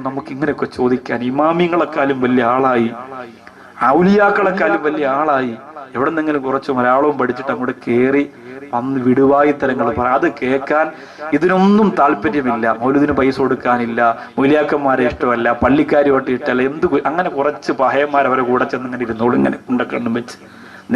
നമുക്ക് ഇങ്ങനെയൊക്കെ ചോദിക്കാൻ? ഇമാമിങ്ങളെക്കാളും വലിയ ആളായി, ഔലിയാക്കളെക്കാളും വലിയ ആളായി, എവിടെ നിന്നെങ്കിലും കുറച്ച് മലയാളവും പഠിച്ചിട്ട് അങ്ങോട്ട് കയറി വന്ന് വിടുവായി തരങ്ങൾ പറയാം. അത് കേൾക്കാൻ ഇതിനൊന്നും താല്പര്യമില്ല. മൗലിദിന് പൈസ കൊടുക്കാനില്ല, മൗലിയാക്കന്മാരെ ഇഷ്ടമല്ല, പള്ളിക്കാരുമായിട്ട് ഇഷ്ടമല്ല, അങ്ങനെ കുറച്ച് പഹയന്മാർ അവരെ കൂടെ ചെന്ന് ഇങ്ങനെ ഇരുന്നോളും, ഇങ്ങനെ ഉണ്ടക്കണ്ണും വെച്ച്.